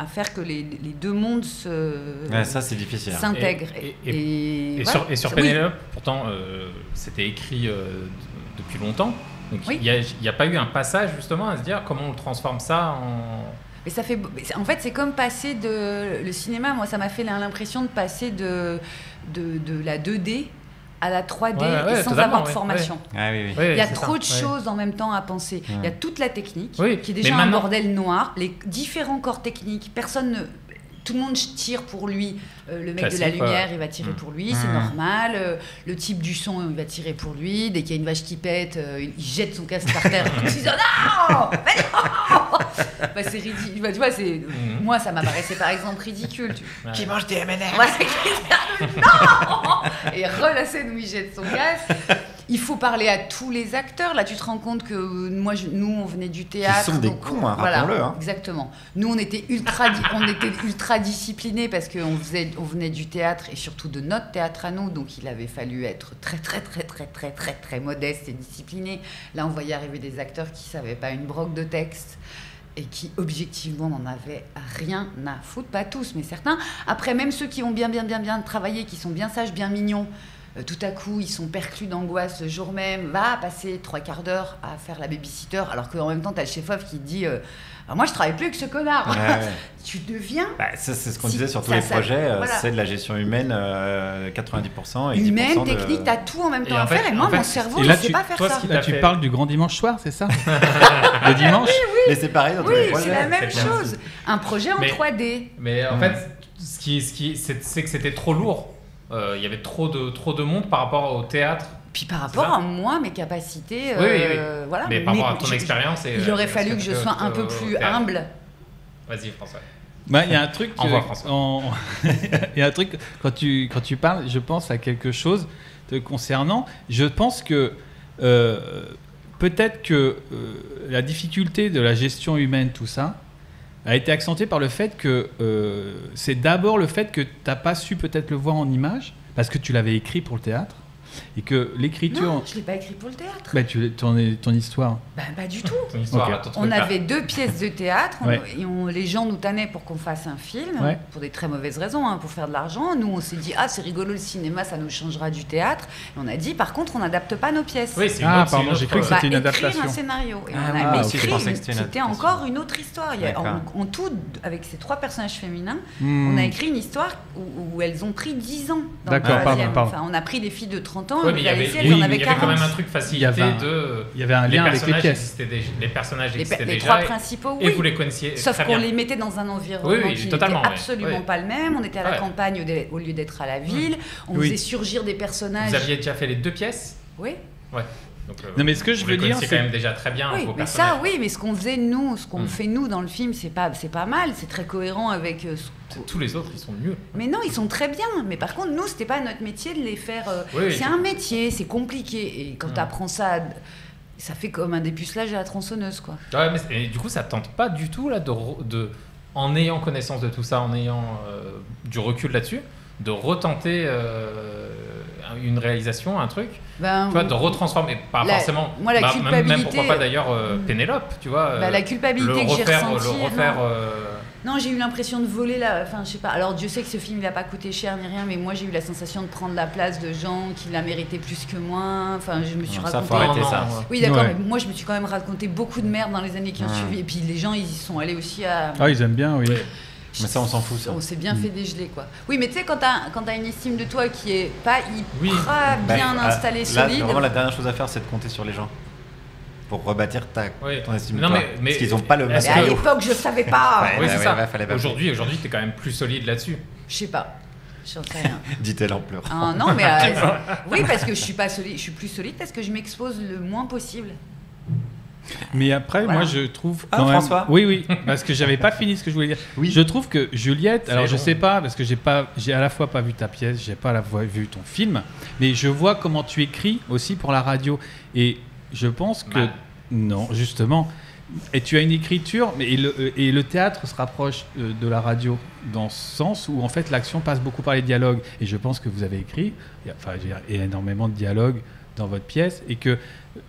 faire que les deux mondes ça, c'est difficile. S'intègrent. Et sur Pénélope, pourtant, c'était écrit depuis longtemps. Donc il n'y a pas eu un passage justement à se dire comment on transforme ça en... Mais ça fait, en fait, c'est comme passer le cinéma. Moi, ça m'a fait l'impression de passer de la 2D à la 3D et sans avoir de formation. Ouais. Il y a trop de choses en même temps à penser. Il y a toute la technique qui est déjà un bordel noir, les différents corps techniques, tout le monde tire pour lui. Le mec de la lumière, il va tirer pour lui, c'est normal. Le type du son, il va tirer pour lui. Dès qu'il y a une vache qui pète, il jette son casque par terre. Il se dit non, mais non. C'est ridicule. Tu vois, moi, ça m'apparaissait par exemple ridicule. Qui mange des M&M's. Non. Et la scène où il jette son casque. Il faut parler à tous les acteurs. Là, tu te rends compte que nous, on venait du théâtre. Ils sont des cons, rappelons-le. Exactement. Nous, on était ultra disciplinés parce qu'on venait du théâtre et surtout de notre théâtre à nous. Donc, il avait fallu être très, très, très, très, très, très, très modeste et discipliné. Là, on voyait arriver des acteurs qui ne savaient pas une broque de texte et qui, objectivement, n'en avaient rien à foutre. Pas tous, mais certains. Après, même ceux qui ont bien travaillé, qui sont bien sages, bien mignons, tout à coup, ils sont perclus d'angoisse le jour même, va passer 3/4 d'heure à faire la babysitter, alors qu'en même temps, tu as le chef-off qui te dit moi, je travaille plus avec ce connard. Tu deviens... ça, c'est ce qu'on disait sur tous les projets, c'est de la gestion humaine, 90% et 10% humaine, technique, t'as tout en même temps à faire, et moi, mon cerveau, il ne sait pas faire ça. Là, tu parles du grand dimanche soir, c'est ça? Le dimanche? Oui. Mais c'est pareil dans tous les projets. Oui, c'est la même chose. Un projet en 3D. Mais en fait, c'est que c'était trop lourd. Il y avait trop de monde par rapport au théâtre. Puis par rapport à moi, mes capacités, voilà. Mais par rapport à ton expérience, il aurait fallu que je sois un peu plus humble. Vas-y, François. Il y a un truc. François. Il y a un truc quand tu parles, je pense à quelque chose te concernant. Je pense que peut-être que la difficulté de la gestion humaine, tout ça, a été accentuée par le fait que c'est d'abord le fait que tu n'as pas su peut-être le voir en image, parce que tu l'avais écrit pour le théâtre. et que l'écriture... Non, je l'ai pas écrit pour le théâtre. Bah, ton histoire. Bah, pas du tout. Ton histoire, Ok. là, ton truc On là. avait 2 pièces de théâtre, Ouais. les gens nous tannaient pour qu'on fasse un film, Ouais. pour des très mauvaises raisons, hein, pour faire de l'argent. Nous, on s'est dit, ah, c'est rigolo le cinéma, ça nous changera du théâtre. Et on a dit, par contre, on n'adapte pas nos pièces. Oui, c'est Ah, une autre, pardon, j'ai cru que On va c'était une écrire adaptation. un scénario. Et Ah, on a moi aussi, écrit je pensais que c'était une c'était adaptation. encore une autre histoire. D'accord. En tout, avec ces 3 personnages féminins, Hmm. on a écrit une histoire où elles ont pris 10 ans. Dans D'accord, le pardon, troisième. pardon. Enfin, on a pris des filles de 30 ans, Ouais, et mais il y la avait, laissée, il elles en y avaient avait 40. quand même un truc facilité Il y avait un lien avec les personnages pièces. les personnages existaient Les déjà. 3 principaux, Et oui. vous les connaissiez Sauf très qu'on bien. les mettait dans un environnement Oui, oui, qui totalement, n'était ouais. absolument Ouais. pas le même. On était à la Ouais. campagne au lieu d'être à la ville. On Oui. faisait surgir des personnages. Vous aviez déjà fait les 2 pièces. Oui, Ouais. Donc, Non, mais ce que je vous veux les dire, connaissiez c'est- quand même déjà très bien oui, vos mais personnages. ça, oui, mais ce qu'on faisait nous, ce qu'on Mm. fait nous dans le film, c'est pas mal. C'est très cohérent avec. Tous les autres, ils sont mieux. Mais non, ils sont très bien. Mais par contre, nous, c'était pas notre métier de les faire. Oui, oui. C'est un métier, c'est compliqué. Et quand Mm. tu apprends ça, ça fait comme un dépucelage à la tronçonneuse, quoi. Ouais, mais et du coup, ça tente pas du tout là en ayant connaissance de tout ça, en ayant du recul là-dessus, de retenter une réalisation, un truc, Ben, tu vois, de retransformer, pas La- forcément. moi, la même culpabilité- pourquoi pas d'ailleurs Pénélope, tu vois. bah, la culpabilité que j'ai ressentie. le refaire. Non, j'ai eu l'impression de voler la. Enfin, je sais pas. Alors, Dieu sait que ce film, il a pas coûté cher ni rien, mais moi, j'ai eu la sensation de prendre la place de gens qui la méritaient plus que moi. Enfin, je me suis Non, ça, raconté. faut arrêter ça. Oui, d'accord, Ouais. mais moi, je me suis quand même raconté beaucoup de merde dans les années qui ont suivi. Et puis, les gens, ils y sont allés aussi à. Ah, ils aiment bien, oui. Mais ça, on s'en fout, ça. On s'est bien fait dégeler, quoi. Oui, mais tu sais, quand t'as une estime de toi qui est pas hyper Oui. bien Bah, installée, là, solide. vraiment, la dernière chose à faire, c'est de compter sur les gens. Pour rebâtir Oui. ton estime de Non, toi. mais Parce qu'ils n'ont pas le est-ce Mais même à que- l'époque, je savais pas. Ouais. Oui, c'est ça. fallait pas Aujourd'hui, t'es quand même plus solide là-dessus. Je sais pas. J'en sais rien. Dit-elle en pleurant. Ah, non, mais oui, parce que je suis pas solide. Je suis plus solide parce que je m'expose le moins possible. Mais après, Voilà. moi, je trouve Ah, quand même... François Oui, oui, parce que j'avais pas fini ce que je voulais dire. Oui. Je trouve que Juliette, alors je bon. sais pas, parce que j'ai à la fois pas vu ta pièce, j'ai pas à la fois vu ton film, mais je vois comment tu écris aussi pour la radio. Et je pense que... Mal. Non, justement. Et tu as une écriture, mais et le théâtre se rapproche de la radio dans ce sens où en fait l'action passe beaucoup par les dialogues. Et je pense que vous avez écrit, enfin, je veux dire, énormément de dialogues dans votre pièce, et que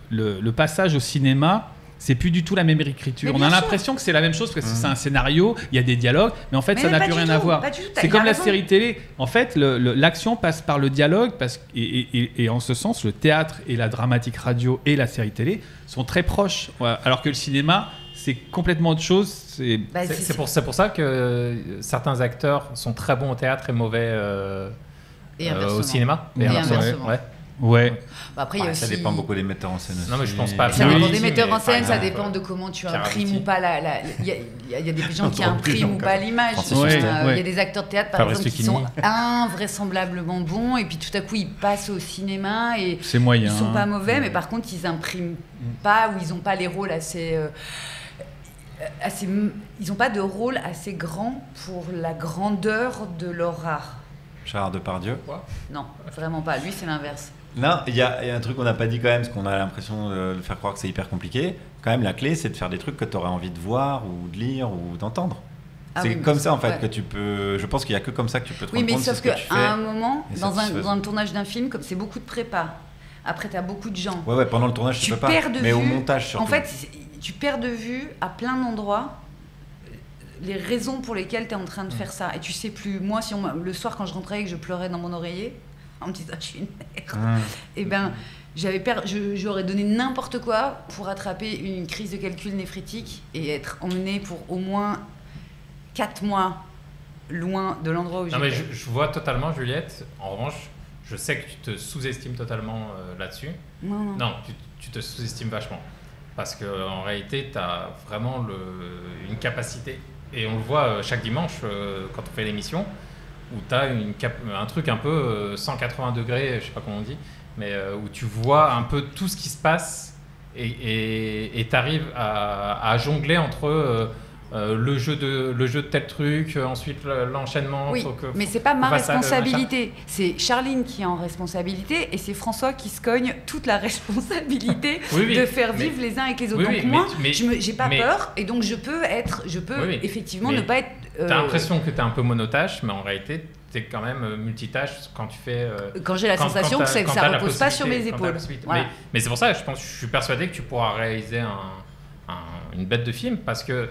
le passage au cinéma, c'est plus du tout la même écriture. Mais On a bien sûr. l'impression que c'est la même chose parce que c'est un scénario, il y a des dialogues, mais en fait Mais ça n'a pas plus du rien tout, à voir. pas du tout, C'est il comme a la raison. série télé. En fait, l'action passe par le dialogue et en ce sens, le théâtre et la dramatique radio et la série télé sont très proches. Ouais, alors que le cinéma, c'est complètement autre chose. Bah, C'est pour ça que certains acteurs sont très bons au théâtre et mauvais Et au inversement. cinéma. Et inversement. Ouais. Ouais. Bah, après, il y a Ouais, aussi. ça dépend beaucoup des metteurs en scène aussi. Non, mais je pense pas. Ça Oui. dépend Oui, des metteurs mais en scène, par ça exemple, dépend de comment tu Pierre imprimes Arditi. ou pas il y a des gens qui Encore plus impriment ou long, pas quand l'image. Francis Ouais, Il ouais. y a des acteurs de théâtre, par Fabrice exemple, qui Lucchini. sont invraisemblablement bons, et puis tout à coup, ils passent au cinéma et C'est moyen. ils sont pas mauvais, mais par contre, ils impriment pas ou ils ont pas les rôles assez. Ils n'ont pas de rôle assez grand pour la grandeur de leur art. Gérard Depardieu. Non, vraiment pas. Lui, c'est l'inverse. Non, il y a un truc qu'on n'a pas dit quand même, parce qu'on a l'impression de faire croire que c'est hyper compliqué. Quand même, la clé, c'est de faire des trucs que tu aurais envie de voir ou de lire ou d'entendre. Ah c'est oui, mais comme ça, en fait, ouais. que tu peux... Je pense qu'il n'y a que comme ça que tu peux te Oui, rendre mais compte de sauf ce que tu qu'à fais. un moment, et dans satisfaisant. le tournage d'un film, comme c'est beaucoup de prépa, après, tu as beaucoup de gens. Ouais, pendant le tournage, tu peux pas. perds de Mais vue. au montage, surtout. En fait, tu perds de vue à plein d'endroits les raisons pour lesquelles tu es en train de faire ça. Et tu sais plus. Moi, le soir, quand je rentrais et que je pleurais dans mon oreiller, en me disant, je suis une merde, et ben, j'aurais donné n'importe quoi pour attraper une crise de calcul néphrétique et être emmenée pour au moins 4 mois loin de l'endroit où Non, mais j'étais. je vois totalement, Juliette. En revanche, je sais que tu te sous-estimes totalement là-dessus. Non. Non, tu te sous-estimes vachement. Parce qu'en réalité, tu as vraiment une capacité. Et on le voit chaque dimanche quand on fait l'émission, où tu as un truc un peu 180 degrés, je sais pas comment on dit, mais où tu vois un peu tout ce qui se passe et tu arrives à jongler entre le jeu de tel truc, ensuite l'enchaînement. Oui, faut que- mais c'est pas ma faut ça, le responsabilité. C'est Charline qui est en responsabilité et c'est François qui se cogne toute la responsabilité Oui, oui, de faire mais- vivre les uns avec les autres. Oui, Donc oui, moi, mais- j'ai pas mais- peur et donc je peux Oui, oui. effectivement Mais ne pas être. T'as l'impression que t'es un peu monotache, mais en réalité, es quand même multitâche quand tu fais. Quand j'ai la sensation que ça ne repose pas sur mes épaules. Voilà. Mais c'est pour ça que je suis persuadé que tu pourras réaliser une bête de film parce que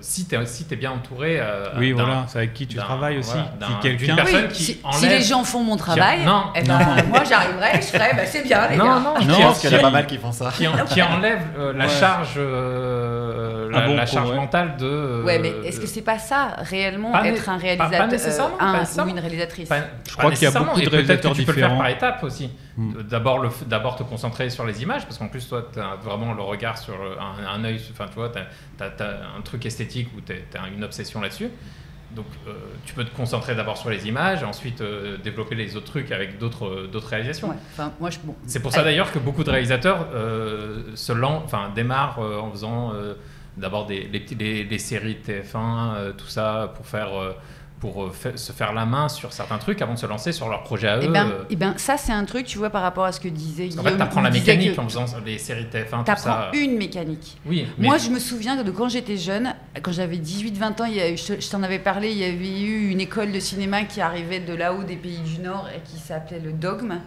si tu es bien entouré. Oui, voilà, c'est avec qui tu travailles aussi. D'une personne qui enlève. Si les gens font mon travail, moi j'arriverai, je ferai, c'est bien les gars. Je pense qu'il y en a pas mal qui font ça. Qui enlève la charge, la charge mentale de. Ouais, mais est-ce que c'est pas ça réellement être un réalisateur ou une réalisatrice? Je crois qu'il y a beaucoup de réalisateurs différents. Tu peux le faire par étapes aussi. D'abord te concentrer sur les images parce qu'en plus toi tu as vraiment le regard sur un œil, enfin tu vois, t'as un truc esthétique où t'as une obsession là-dessus. Donc tu peux te concentrer d'abord sur les images, ensuite développer les autres trucs avec d'autres réalisations. Ouais, c'est pour ça d'ailleurs que beaucoup de réalisateurs démarrent en faisant d'abord les séries TF1, tout ça pour se faire la main sur certains trucs avant de se lancer sur leur projet à eux. Et ben ça c'est un truc, tu vois, par rapport à ce que disait Guillaume. En fait, t'apprends la mécanique en faisant les séries TF1, tout ça. T'apprends une mécanique. Oui. Moi, je me souviens de quand j'étais jeune, quand j'avais 18-20 ans, je t'en avais parlé, il y avait eu une école de cinéma qui arrivait de là-haut des pays du Nord et qui s'appelait le Dogme.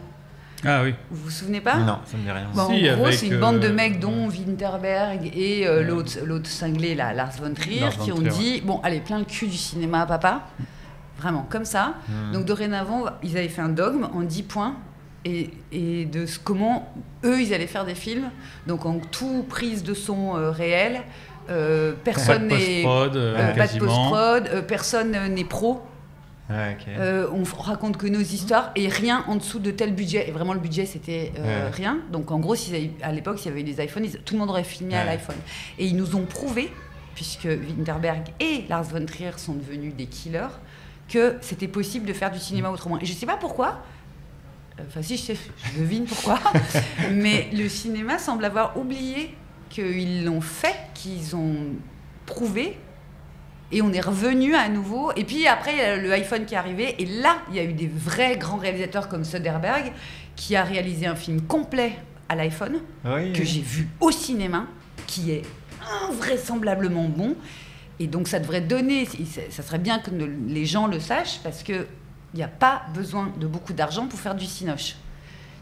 Ah oui. Vous vous souvenez pas? Non, ça me dit rien. En gros, c'est une bande de mecs dont Winterberg et l'autre cinglé, là, Lars von Trier, qui ont dit bon, allez, plein le cul du cinéma, papa. Vraiment, comme ça. Donc, dorénavant, ils avaient fait un dogme en 10 points et de comment eux, ils allaient faire des films. Donc, en tout prise de son réel, personne n'est... pas de post-prod, personne n'est pro. Ouais, okay. On raconte que nos histoires et rien en dessous de tel budget. Et vraiment, le budget, c'était rien. Donc, en gros, à l'époque, s'il y avait eu des iPhones, tout le monde aurait filmé à l'iPhone. Et ils nous ont prouvé, puisque Winterberg et Lars von Trier sont devenus des killers, que c'était possible de faire du cinéma autrement. Et je ne sais pas pourquoi, si je devine pourquoi, mais le cinéma semble avoir oublié qu'ils l'ont fait, qu'ils ont prouvé, et on est revenu à nouveau. Et puis après, il y a le iPhone qui est arrivé, et là, il y a eu des vrais grands réalisateurs comme Soderbergh, qui a réalisé un film complet à l'iPhone, que j'ai vu au cinéma, qui est invraisemblablement bon. Et donc ça devrait donner, ça serait bien que les gens le sachent, parce qu'il n'y a pas besoin de beaucoup d'argent pour faire du cinoche.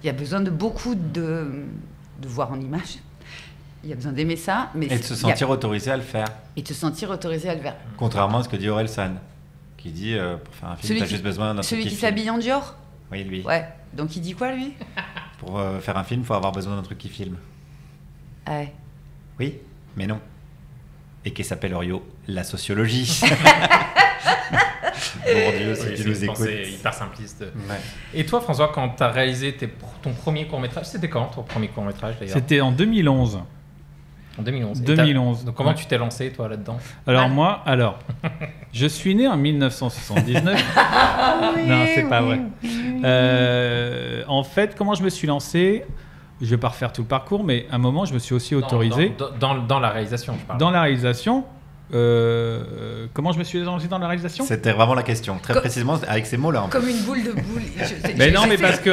Il y a besoin de beaucoup de voir en image. Il y a besoin d'aimer ça. Mais et de se sentir autorisé à le faire. Et de se sentir autorisé à le faire. Contrairement à ce que dit Orelsan, qui dit pour faire un film, tu as juste besoin d'un truc qui Celui qui s'habille en Dior. Oui, lui. Ouais. Donc il dit quoi, lui? Pour faire un film, il faut avoir besoin d'un truc qui filme. Ouais. Oui, mais non. Et qui s'appelle Orio, la sociologie. Mon Dieu, si tu nous écoutes. C'est hyper simpliste. Ouais. Et toi, François, quand tu as réalisé ton premier court-métrage, c'était quand ton premier court-métrage d'ailleurs? C'était en 2011. En 2011. 2011. Donc comment tu t'es lancé, toi, là-dedans? Alors, je suis né en 1979. Non, c'est pas vrai. En fait, comment je me suis lancé? Je vais pas refaire tout le parcours, mais à un moment, je me suis aussi autorisé... Dans la réalisation, je parle. Dans la réalisation, comment je me suis lancé dans la réalisation? C'était vraiment la question, très précisément, avec ces mots-là. Comme une boule de boule. Mais non, mais parce que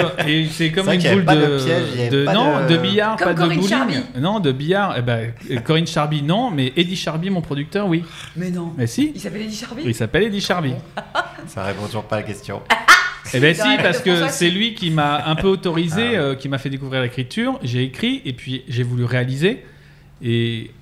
c'est comme une boule de billard, comme pas de bowling. Charby. Non, de billard. Corinne Charby, non, mais Eddie Charby, mon producteur, oui. Mais non. Mais si. Il s'appelle Eddie Charby? Il s'appelle Eddie Charby. Ça répond toujours pas à la question. Eh bien si, parce que c'est lui qui m'a un peu autorisé, qui m'a fait découvrir l'écriture. J'ai écrit et puis j'ai voulu réaliser. Et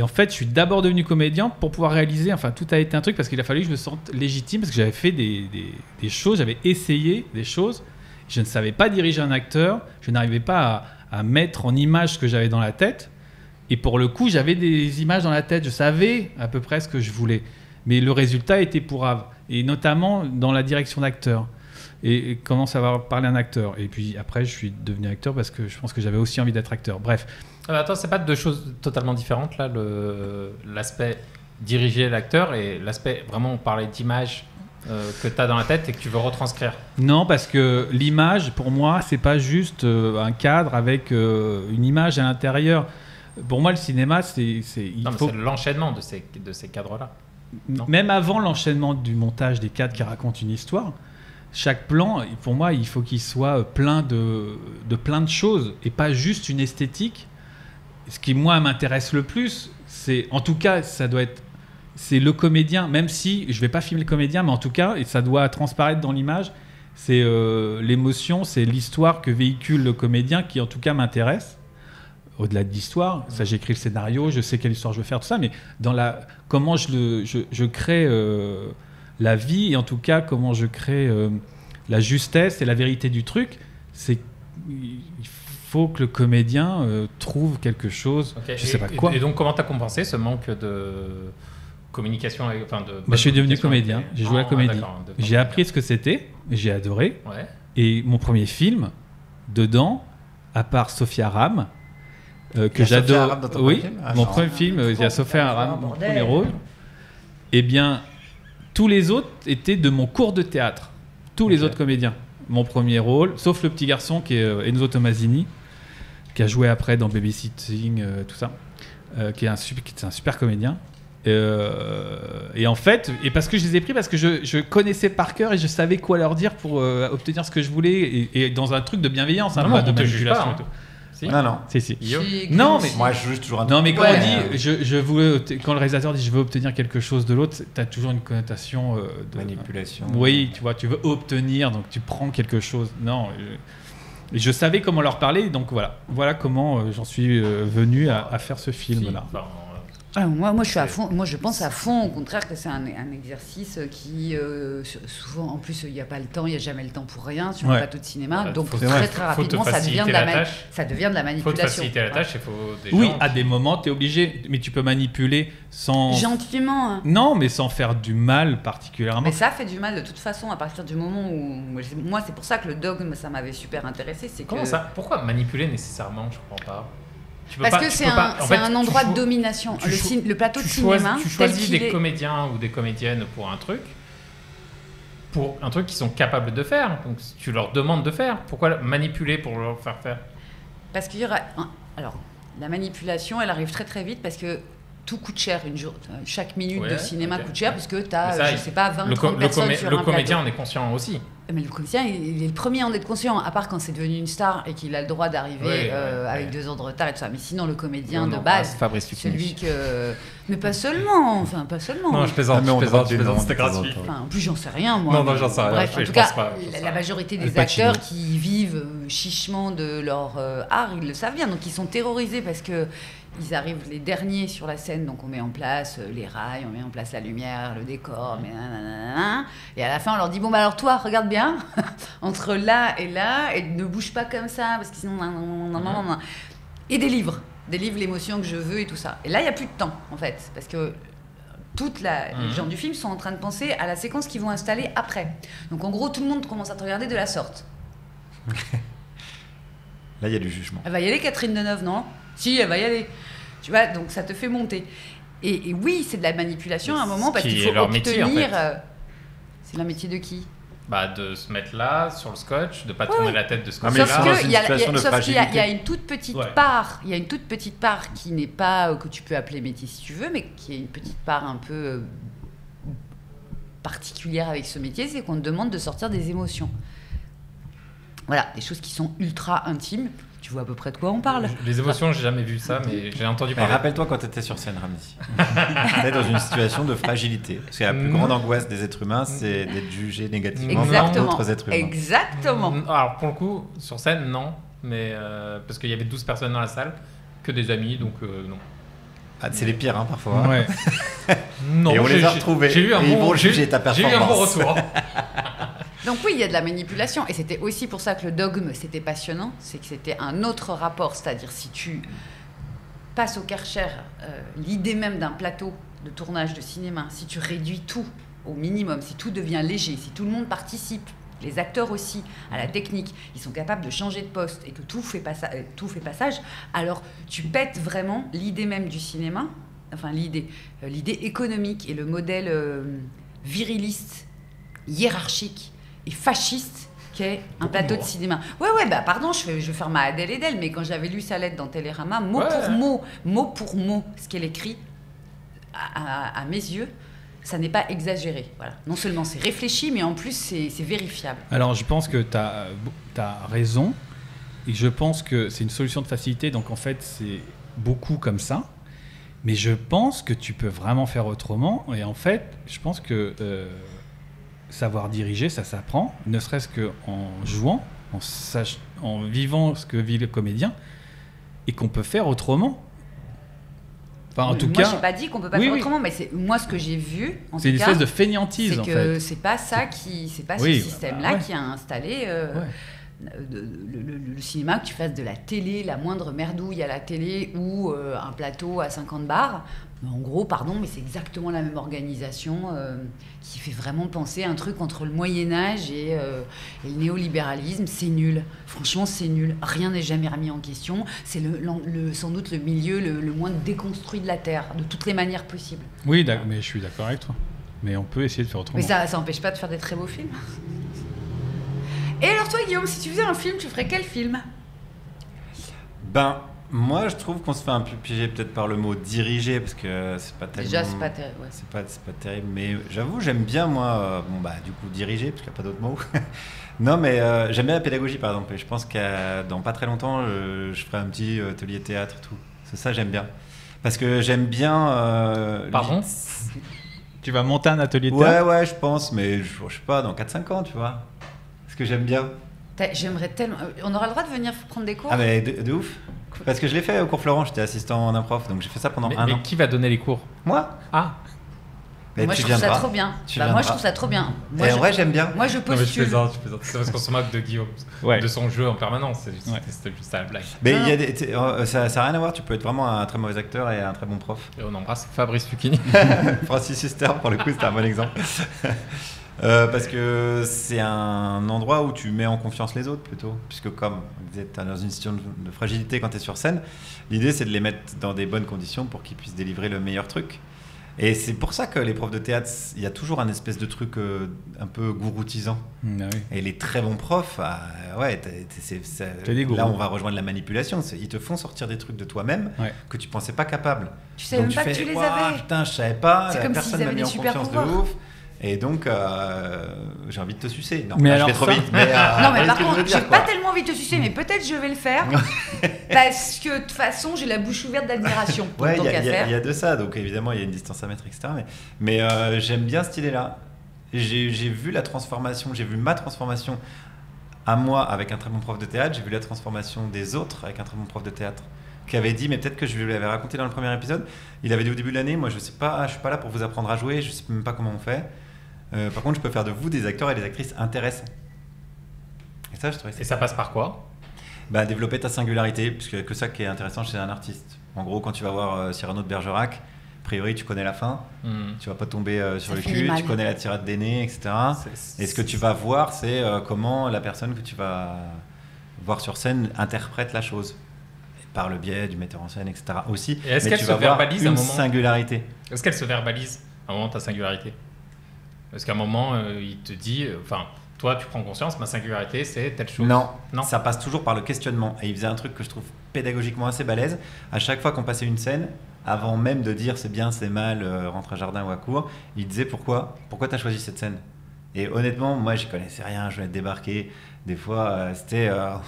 en fait, je suis d'abord devenu comédien pour pouvoir réaliser. Enfin, tout a été un truc parce qu'il a fallu que je me sente légitime, parce que j'avais fait des choses, j'avais essayé des choses. Je ne savais pas diriger un acteur, je n'arrivais pas à mettre en image ce que j'avais dans la tête. Et pour le coup, j'avais des images dans la tête, je savais à peu près ce que je voulais. Mais le résultat était pourrave, et notamment dans la direction d'acteur. Et comment savoir parler à un acteur. Et puis après, je suis devenu acteur parce que je pense que j'avais aussi envie d'être acteur. Bref. Attends, c'est pas deux choses totalement différentes, là, l'aspect diriger l'acteur et l'aspect vraiment parler d'image que tu as dans la tête et que tu veux retranscrire? Non, parce que l'image, pour moi, c'est pas juste un cadre avec une image à l'intérieur. Pour moi, le cinéma, c'est l'enchaînement de ces cadres-là. Non. Même avant l'enchaînement du montage des cadres qui racontent une histoire, chaque plan, pour moi, il faut qu'il soit plein de plein de choses et pas juste une esthétique. Ce qui, moi, m'intéresse le plus, c'est, en tout cas, ça doit être c'est le comédien, même si je vais pas filmer le comédien, mais en tout cas, et ça doit transparaître dans l'image, c'est l'émotion, c'est l'histoire que véhicule le comédien qui en tout cas m'intéresse. Au-delà de l'histoire, ça j'écris le scénario, je sais quelle histoire je veux faire, tout ça, mais dans comment je crée la vie, et en tout cas comment je crée la justesse et la vérité du truc, c'est il faut que le comédien trouve quelque chose, je sais pas quoi. Et donc comment tu as compensé ce manque de communication je suis devenu comédien, j'ai joué à la comédie. J'ai appris ce que c'était, j'ai adoré. Ouais. Et mon premier film, dedans, à part Sophia Aram, que j'adore. Oui, mon premier film, il y a Sophia Aram, mon premier rôle. Eh bien, tous les autres étaient de mon cours de théâtre. Tous les autres comédiens. Mon premier rôle, sauf le petit garçon qui est Enzo Tomasini, qui a joué après dans Babysitting, tout ça, qui est un super comédien. Et en fait, parce que je les ai pris, parce que je connaissais par cœur et je savais quoi leur dire pour obtenir ce que je voulais, et dans un truc de bienveillance, pas de manipulation et tout. Si. Non. Si. Non, mais moi je juge toujours un truc. Non, mais quand on dit, quand le réalisateur dit je veux obtenir quelque chose de l'autre, t'as toujours une connotation de manipulation. Oui, tu vois, tu veux obtenir, donc tu prends quelque chose. Non. Je savais comment leur parler, donc voilà comment j'en suis venu à faire ce film-là. Moi, je suis à fond. Moi, je pense à fond, au contraire, que c'est un exercice qui, souvent, en plus, il n'y a pas le temps, il n'y a jamais le temps pour rien sur un plateau de cinéma. Donc, très rapidement, ça devient de la manipulation. Faut te faciliter la tâche. À des moments, tu es obligé, mais tu peux manipuler sans. Gentiment. Non, mais sans faire du mal particulièrement. Mais ça fait du mal de toute façon à partir du moment où. Moi, c'est pour ça que le dogme, ça m'avait super intéressé. Comment ça ? Pourquoi manipuler nécessairement ? Je ne comprends pas. Parce que c'est un endroit de domination. Le plateau de cinéma. Tu choisis des comédiens ou des comédiennes pour un truc qu'ils sont capables de faire. Donc tu leur demandes de faire. Pourquoi manipuler pour leur faire faire ? Parce qu'il y aura. Alors, la manipulation, elle arrive très très vite parce que tout coûte cher. Chaque minute de cinéma coûte cher puisque tu as, je sais pas, 20-30 personnes sur un plateau. Le comédien en est conscient aussi. Mais le comédien, il est le premier à en être conscient, à part quand c'est devenu une star et qu'il a le droit d'arriver avec 2 ans de retard et tout ça. Mais sinon, le comédien de base, celui que... Mais pas seulement, pas seulement. Non, je plaisante, c'était gratuit. En plus, j'en sais rien, moi. Non, j'en sais rien. Bref, en tout cas, la majorité des acteurs qui vivent chichement de leur art, ils le savent bien. Donc, ils sont terrorisés parce que ils arrivent les derniers sur la scène, donc on met en place les rails, on met en place la lumière, le décor, et à la fin on leur dit bon alors toi regarde bien entre là et ne bouge pas comme ça parce que sinon et délivre l'émotion que je veux et tout ça. Et là il y a plus de temps en fait parce que les gens du film sont en train de penser à la séquence qu'ils vont installer après. Donc en gros tout le monde commence à te regarder de la sorte. Là il y a du jugement. Elle va y aller Catherine Deneuve, non ? Si, elle va y aller. Tu vois, donc ça te fait monter. Et oui, c'est de la manipulation à un moment parce qu'il faut obtenir. Métier, en fait. C'est le métier de qui ? De se mettre là sur le scotch, de pas tourner la tête de ce côté-là. Sauf qu'il y a une toute petite part. Il y a une toute petite part qui n'est pas que tu peux appeler métier si tu veux, mais qui est une petite part un peu particulière avec ce métier, c'est qu'on te demande de sortir des émotions. Voilà, des choses qui sont ultra intimes. Tu vois à peu près de quoi on parle. Les émotions, j'ai jamais vu ça, mais j'ai entendu parler. Rappelle-toi quand tu étais sur scène, Ramzi. Tu es dans une situation de fragilité. Parce que la plus grande angoisse des êtres humains, c'est d'être jugé négativement par d'autres êtres humains. Exactement. Alors, pour le coup, sur scène, non. Mais parce qu'il y avait 12 personnes dans la salle, que des amis, donc non. C'est les pires, parfois. Ouais. Non, et on les a retrouvés. J'ai eu un bon retour. Donc oui, il y a de la manipulation. Et c'était aussi pour ça que le dogme, c'était passionnant. C'est que c'était un autre rapport. C'est-à-dire, si tu passes au Karcher l'idée même d'un plateau de tournage de cinéma, si tu réduis tout au minimum, si tout devient léger, si tout le monde participe, les acteurs aussi, à la technique, ils sont capables de changer de poste et que tout fait passage, alors tu pètes vraiment l'idée même du cinéma, enfin l'idée économique et le modèle viriliste, hiérarchique et fasciste qu'est un plateau de cinéma. Ouais, pardon, je vais faire ma Adèle Edel, mais quand j'avais lu sa lettre dans Télérama, mot pour mot, ce qu'elle écrit, à mes yeux, ça n'est pas exagéré. Voilà. Non seulement c'est réfléchi, mais en plus c'est vérifiable. Alors je pense que tu as raison, et je pense que c'est une solution de facilité, donc en fait c'est beaucoup comme ça. Mais je pense que tu peux vraiment faire autrement. Et en fait, je pense que savoir diriger, ça s'apprend, ne serait-ce qu'en jouant, en vivant ce que vit le comédien, et qu'on peut faire autrement. Enfin, en tout cas, moi, j'ai pas dit qu'on peut pas faire autrement, mais c'est moi ce que j'ai vu. C'est une espèce de fainéantise, en fait. C'est pas ça c'est pas ce système-là qui a installé le cinéma, que tu fasses de la télé, la moindre merdouille à la télé ou un plateau à 50 bars. En gros, pardon, mais c'est exactement la même organisation qui fait vraiment penser un truc entre le Moyen-Âge et le néolibéralisme. C'est nul. Franchement, c'est nul. Rien n'est jamais remis en question. C'est sans doute le milieu le moins déconstruit de la Terre, de toutes les manières possibles. Oui, mais je suis d'accord avec toi. Mais on peut essayer de faire autrement. Mais ça n'empêche pas de faire des très beaux films. Et alors toi, Guillaume, si tu faisais un film, tu ferais quel film ? Moi, je trouve qu'on se fait un peu piéger peut-être par le mot diriger, parce que c'est pas tellement... Déjà, c'est pas terrible. Ouais. C'est pas terrible, mais j'avoue, j'aime bien, moi, du coup, diriger, parce qu'il n'y a pas d'autre mot. Non, mais j'aime bien la pédagogie, par exemple, et je pense que dans pas très longtemps, je ferai un petit atelier théâtre, tout. C'est ça, j'aime bien. Parce que j'aime bien... Pardon ? Tu vas monter un atelier théâtre ? Ouais, je pense, mais je sais pas, dans 4-5 ans, tu vois. Parce que j'aime bien. J'aimerais tellement... On aura le droit de venir prendre des cours ? Ah, mais de ouf. Parce que je l'ai fait au cours Florent, j'étais assistant en improv, donc j'ai fait ça pendant un an. Mais qui va donner les cours ? Moi ? Ah. Moi, je trouve ça trop bien. Moi, je trouve ça trop bien. En vrai, j'aime bien. Moi, je postule. Je plaisante. C'est parce qu'on se moque de Guillaume, de son jeu en permanence. C'était juste la blague. Mais ça n'a rien à voir. Tu peux être vraiment un très mauvais acteur et un très bon prof. Et on embrasse Fabrice Lucchini. Francis Huster, pour le coup, c'était un bon exemple. Parce que c'est un endroit où tu mets en confiance les autres plutôt, puisque comme tu es dans une situation de fragilité quand tu es sur scène, l'idée c'est de les mettre dans des bonnes conditions pour qu'ils puissent délivrer le meilleur truc. Et c'est pour ça que les profs de théâtre, il y a toujours un espèce de truc un peu gouroutisant. Ah oui. Et les très bons profs, là on va rejoindre la manipulation. Ils te font sortir des trucs de toi-même que tu pensais pas capable. Tu savais même pas que tu les avais. Putain, je savais pas. C'est comme personne s'ils m'a avaient mis des en super confiance pouvoirs. de ouf. Et donc, j'ai envie de te sucer. Non, mais là, alors je vais trop vite. Mais, non, mais par contre, j'ai pas tellement envie de te sucer, mais peut-être je vais le faire. Parce que de toute façon, j'ai la bouche ouverte d'admiration. Ouais, il y a de ça. Donc évidemment, il y a une distance à mettre, etc. Mais j'aime bien cette idée-là. J'ai vu la transformation, j'ai vu ma transformation à moi avec un très bon prof de théâtre. J'ai vu la transformation des autres avec un très bon prof de théâtre. Qui avait dit, mais peut-être que je lui avais raconté dans le premier épisode, il avait dit au début de l'année, moi je sais pas, je suis pas là pour vous apprendre à jouer, je sais même pas comment on fait. Par contre, je peux faire de vous des acteurs et des actrices intéressants. Et ça, je trouvais ça. Et ça passe par quoi ? Développer ta singularité, parce qu'il n'y a que ça qui est intéressant chez un artiste. En gros, quand tu vas voir Cyrano de Bergerac, a priori, tu connais la fin, tu vas pas tomber sur le cul, tu connais la tirade des nez, etc. Et ce que tu vas voir, c'est comment la personne que tu vas voir sur scène interprète la chose. Par le biais du metteur en scène, etc. aussi. Et est-ce qu'elle se verbalise une à un moment ? Singularité. Est-ce qu'elle se verbalise à un moment ta singularité ? Parce qu'à un moment, il te dit, toi, tu prends conscience, ma singularité, c'est telle chose. Non, ça passe toujours par le questionnement. Et il faisait un truc que je trouve pédagogiquement assez balèze. À chaque fois qu'on passait une scène, avant même de dire c'est bien, c'est mal, rentre à jardin ou à court, il disait pourquoi tu as choisi cette scène. Et honnêtement, moi, j'y connaissais rien, je venais de débarquer. Des fois,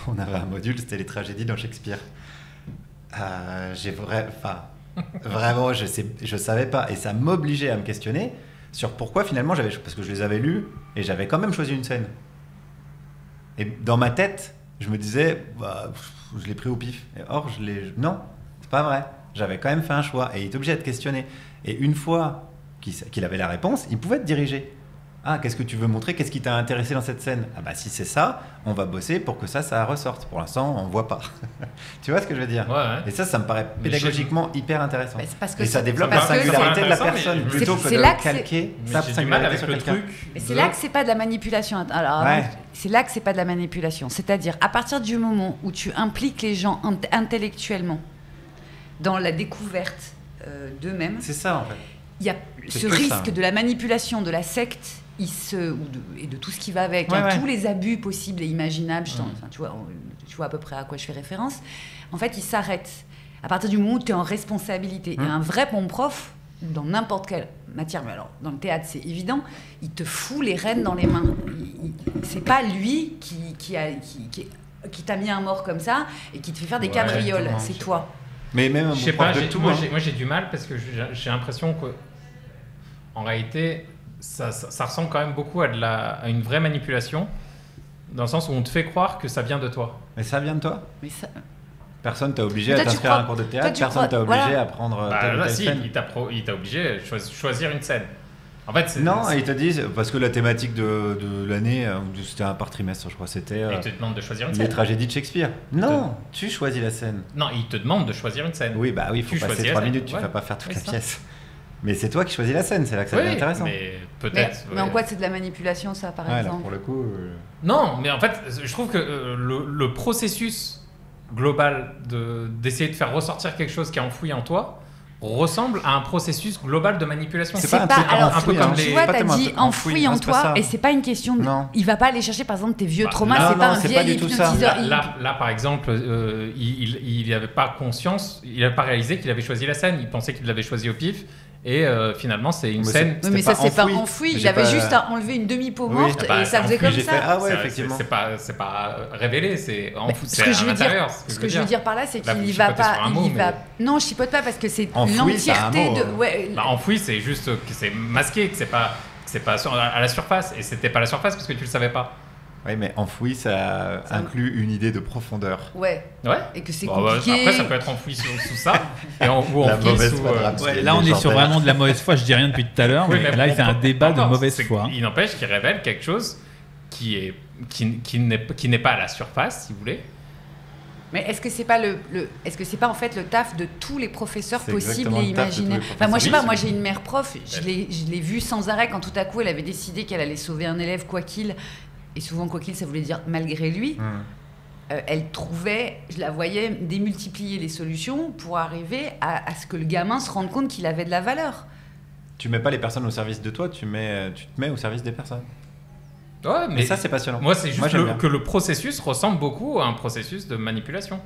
on avait un module, c'était les tragédies dans Shakespeare. Vraiment, je savais pas, et ça m'obligeait à me questionner sur pourquoi finalement parce que je les avais lus et j'avais quand même choisi une scène. Et dans ma tête, je me disais, je l'ai pris au pif. Et or, non, c'est pas vrai. J'avais quand même fait un choix et il était obligé de questionner. Et une fois qu'il avait la réponse, il pouvait te diriger. Ah, qu'est-ce que tu veux montrer ? Qu'est-ce qui t'a intéressé dans cette scène ? Ah si c'est ça, on va bosser pour que ça ressorte. Pour l'instant, on voit pas. Tu vois ce que je veux dire ? Ouais. Et ça me paraît pédagogiquement hyper intéressant. Parce que et ça développe la singularité de la personne plutôt que de calquer sa singularité sur quelqu'un. Et c'est là que c'est pas de la manipulation. Alors, c'est là que c'est pas de la manipulation. C'est-à-dire, à partir du moment où tu impliques les gens intellectuellement dans la découverte d'eux-mêmes, c'est ça en fait. Il y a ce risque de la manipulation de la secte et de tout ce qui va avec, tous les abus possibles et imaginables. Tu vois à peu près à quoi je fais référence. En fait, il s'arrête à partir du moment où tu es en responsabilité. Et un vrai bon prof, dans n'importe quelle matière, mais alors dans le théâtre c'est évident, il te fout les rênes dans les mains. C'est pas lui qui t'a mis un mort comme ça et qui te fait faire des cabrioles, c'est toi. Mais même un Je sais bon prof pas, de tout. moi j'ai du mal parce que j'ai l'impression que, en réalité, ça ressemble quand même beaucoup à une vraie manipulation, dans le sens où on te fait croire que ça vient de toi. Mais ça vient de toi. Mais ça... Personne t'a obligé Mais à toi, tu t'inscrire à un crois- cours de toi, théâtre, tu personne crois- t'a obligé voilà. à prendre Bah, telle ou là, telle si, scène. il t'a obligé à choisir une scène. En fait, Non, ils te disent, parce que la thématique de l'année, c'était un par trimestre, je crois, c'était ils te demandent de choisir une les scène. tragédies de Shakespeare. Non, tu choisis la scène. Non, ils te demandent de choisir une scène. Oui, bah oui, il faut Tu passer choisis 3 la scène. minutes, tu Ouais. vas pas faire toute Ouais, la c'est ça. pièce. Mais c'est toi qui choisis la scène, c'est là que ça Oui, devient intéressant. mais Mais, peut-être. mais en quoi c'est de la manipulation, ça, par Ouais, là, exemple? pour le coup. Non, mais en fait, je trouve que le processus global d'essayer de faire ressortir quelque chose qui est enfoui en toi ressemble à un processus global de manipulation. C'est C'est pas un pas, truc alors, enfoui, un peu comme tu les- vois, pas t'as tellement un dit truc enfoui en c'est pas toi, ça. et c'est pas une question de... Non. Il va pas aller chercher, par exemple, tes vieux Bah, traumas, non, c'est pas non, un c'est vieil pas du tout ça. hypnotiseur. Là, par exemple, il n'avait pas conscience, il n'avait pas réalisé qu'il avait choisi la scène. Il pensait qu'il l'avait choisi au pif. Et finalement, c'est une Mais scène. Oui, mais C'était ça, pas c'est pas enfoui. enfoui. Mais Il j'ai avait pas- juste à enlever une demi-peau Oui. morte, Bah, et ça faisait enfoui, comme j'ai ça. fait, ah ouais, C'est- effectivement. C'est pas révélé, c'est enfoui, Ce c'est que à je veux l'intérieur. dire, ce que je veux dire par là, c'est Là, qu'il vous y va chipotez pas, sur un il mot, y va. mais- Non, je chipote pas parce que c'est Enfoui, c'est un l'entièreté mot, de. Ouais, Bah, enfoui, c'est juste que c'est masqué, que c'est pas à la surface. Et c'était pas à la surface parce que tu le savais pas. Oui, mais enfoui, ça Ça- inclut une idée de profondeur. ouais, Ouais. et que c'est Bon, bah, compliqué. après, ça peut être enfoui sous ça, ou La enfoui mauvaise sous. foi de Ramsey. Ouais, là, on est sur vraiment de la mauvaise foi. Je dis rien depuis tout à l'heure, Oui, mais mais là, bon, c'est un débat de encore, mauvaise c'est- foi. Il n'empêche qu'il révèle quelque chose qui n'est pas à la surface, si vous voulez. Mais est-ce que c'est pas est-ce que c'est pas en fait le taf de tous les professeurs C'est possibles exactement et le taf de tous les imaginaires? Enfin, moi, je sais professeurs. pas. Oui, Moi, j'ai une mère prof. Je l'ai vue sans arrêt quand tout à coup, elle avait décidé qu'elle allait sauver un élève quoi qu'il. Et souvent, quoi qu'il, ça voulait dire malgré lui. Elle trouvait, je la voyais démultiplier les solutions pour arriver à ce que le gamin se rende compte qu'il avait de la valeur. Tu mets pas les personnes au service de toi, tu te mets au service des personnes. Ouais, Mais ça, c'est passionnant. Moi, c'est juste j'aime bien. que le processus ressemble beaucoup à un processus de manipulation.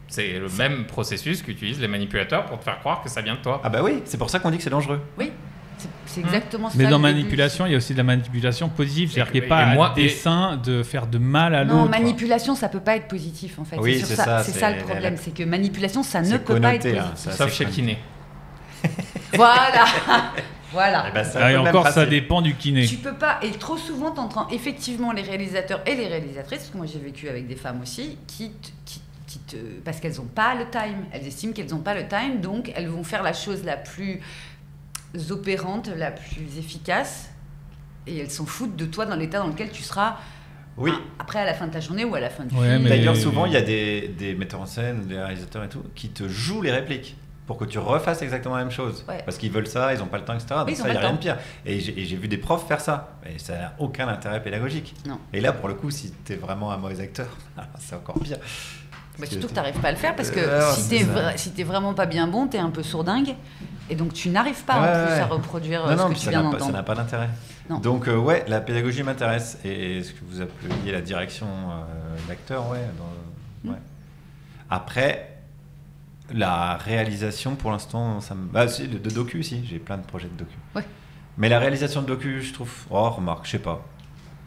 C'est le même processus qu'utilisent les manipulateurs pour te faire croire que ça vient de toi. Ah bah oui, c'est pour ça qu'on dit que c'est dangereux. Oui, c'est exactement ça. Mais dans le début. manipulation, il y a aussi de la manipulation positive. C'est-à-dire qu'il n'y a Et pas moi- un dessein de faire de mal à Non, l'autre. manipulation, ça peut pas être positif en fait. Oui, sur c'est ça, ça, c'est c'est ça le la- problème, c'est que manipulation, ça ne C'est peut pas être connoté, hein, positif. ça, Sauf c'est chez le kiné. Voilà, voilà. Eh ben, c'est un Ah, et peu le même encore, ça principe. dépend du kiné. Tu peux pas, et trop souvent, t'entends effectivement les réalisateurs et les réalisatrices, parce que moi j'ai vécu avec des femmes aussi, parce qu'elles n'ont pas le time, elles estiment qu'elles n'ont pas le time, donc elles vont faire la chose la plus opérante, la plus efficace, et elles s'en foutent de toi dans l'état dans lequel tu seras Oui. après à la fin de ta journée ou à la fin du Ouais, film. mais- D'ailleurs, souvent, il y a des metteurs en scène, des réalisateurs et tout, qui te jouent les répliques pour que tu refasses exactement la même chose. Ouais. Parce qu'ils veulent ça, ils n'ont pas le temps, etc. Donc Oui, ils ont ça, il n'y a pas rien le de pire. Et j'ai vu des profs faire ça. Et ça n'a aucun intérêt pédagogique. Non. Et là, pour le coup, si tu es vraiment un mauvais acteur, c'est encore pire. Bah, surtout que tu n'arrives pas à le faire parce que Alors, si c'est tu ça. n'es vraiment pas bien bon, tu es un peu sourdingue. Et donc tu n'arrives pas en Ouais, plus ouais. à reproduire Non, ce non, que puis tu ça viens n'a pas, ça d'entendre. n'a pas d'intérêt. Non. Donc, ouais, la pédagogie m'intéresse. Et ce que vous appeliez la direction d'acteur, ouais, ouais. Après, la réalisation, pour l'instant, ça me. Ah, si, de docu, si, j'ai plein de projets de docu. Ouais. Mais la réalisation de docu, je trouve. Oh, remarque, je sais pas.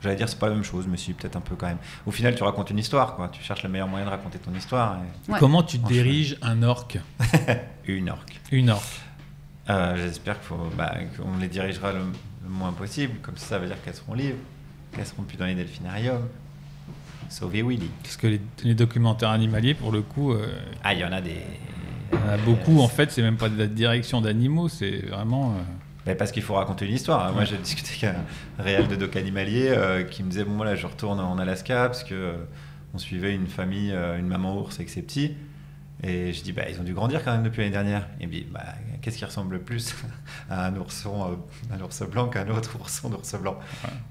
J'allais dire c'est pas la même chose, mais si, peut-être un peu quand même. Au final, tu racontes une histoire, quoi. Tu cherches le meilleur moyen de raconter ton histoire. Ouais. Comment tu Franchement. diriges un orque? Une orque. Une orque. J'espère qu'on les dirigera le moins possible. Comme ça veut dire qu'elles seront libres, qu'elles seront plus dans les delphinariums. Sauver Willy. Parce que les documentaires animaliers, pour le coup, Ah, il y en a des. il y en a beaucoup. En fait, c'est même pas de la direction d'animaux, c'est vraiment. Mais parce qu'il faut raconter une histoire. Moi, j'ai discuté avec un réal de doc animalier qui me disait bon, moi là, je retourne en Alaska parce que on suivait une famille, une maman ours avec ses petits. Et je dis bah ils ont dû grandir quand même depuis l'année dernière. Et puis bah qu'est-ce qui ressemble le plus à un ours blanc qu'à un autre ourson d'ours blanc.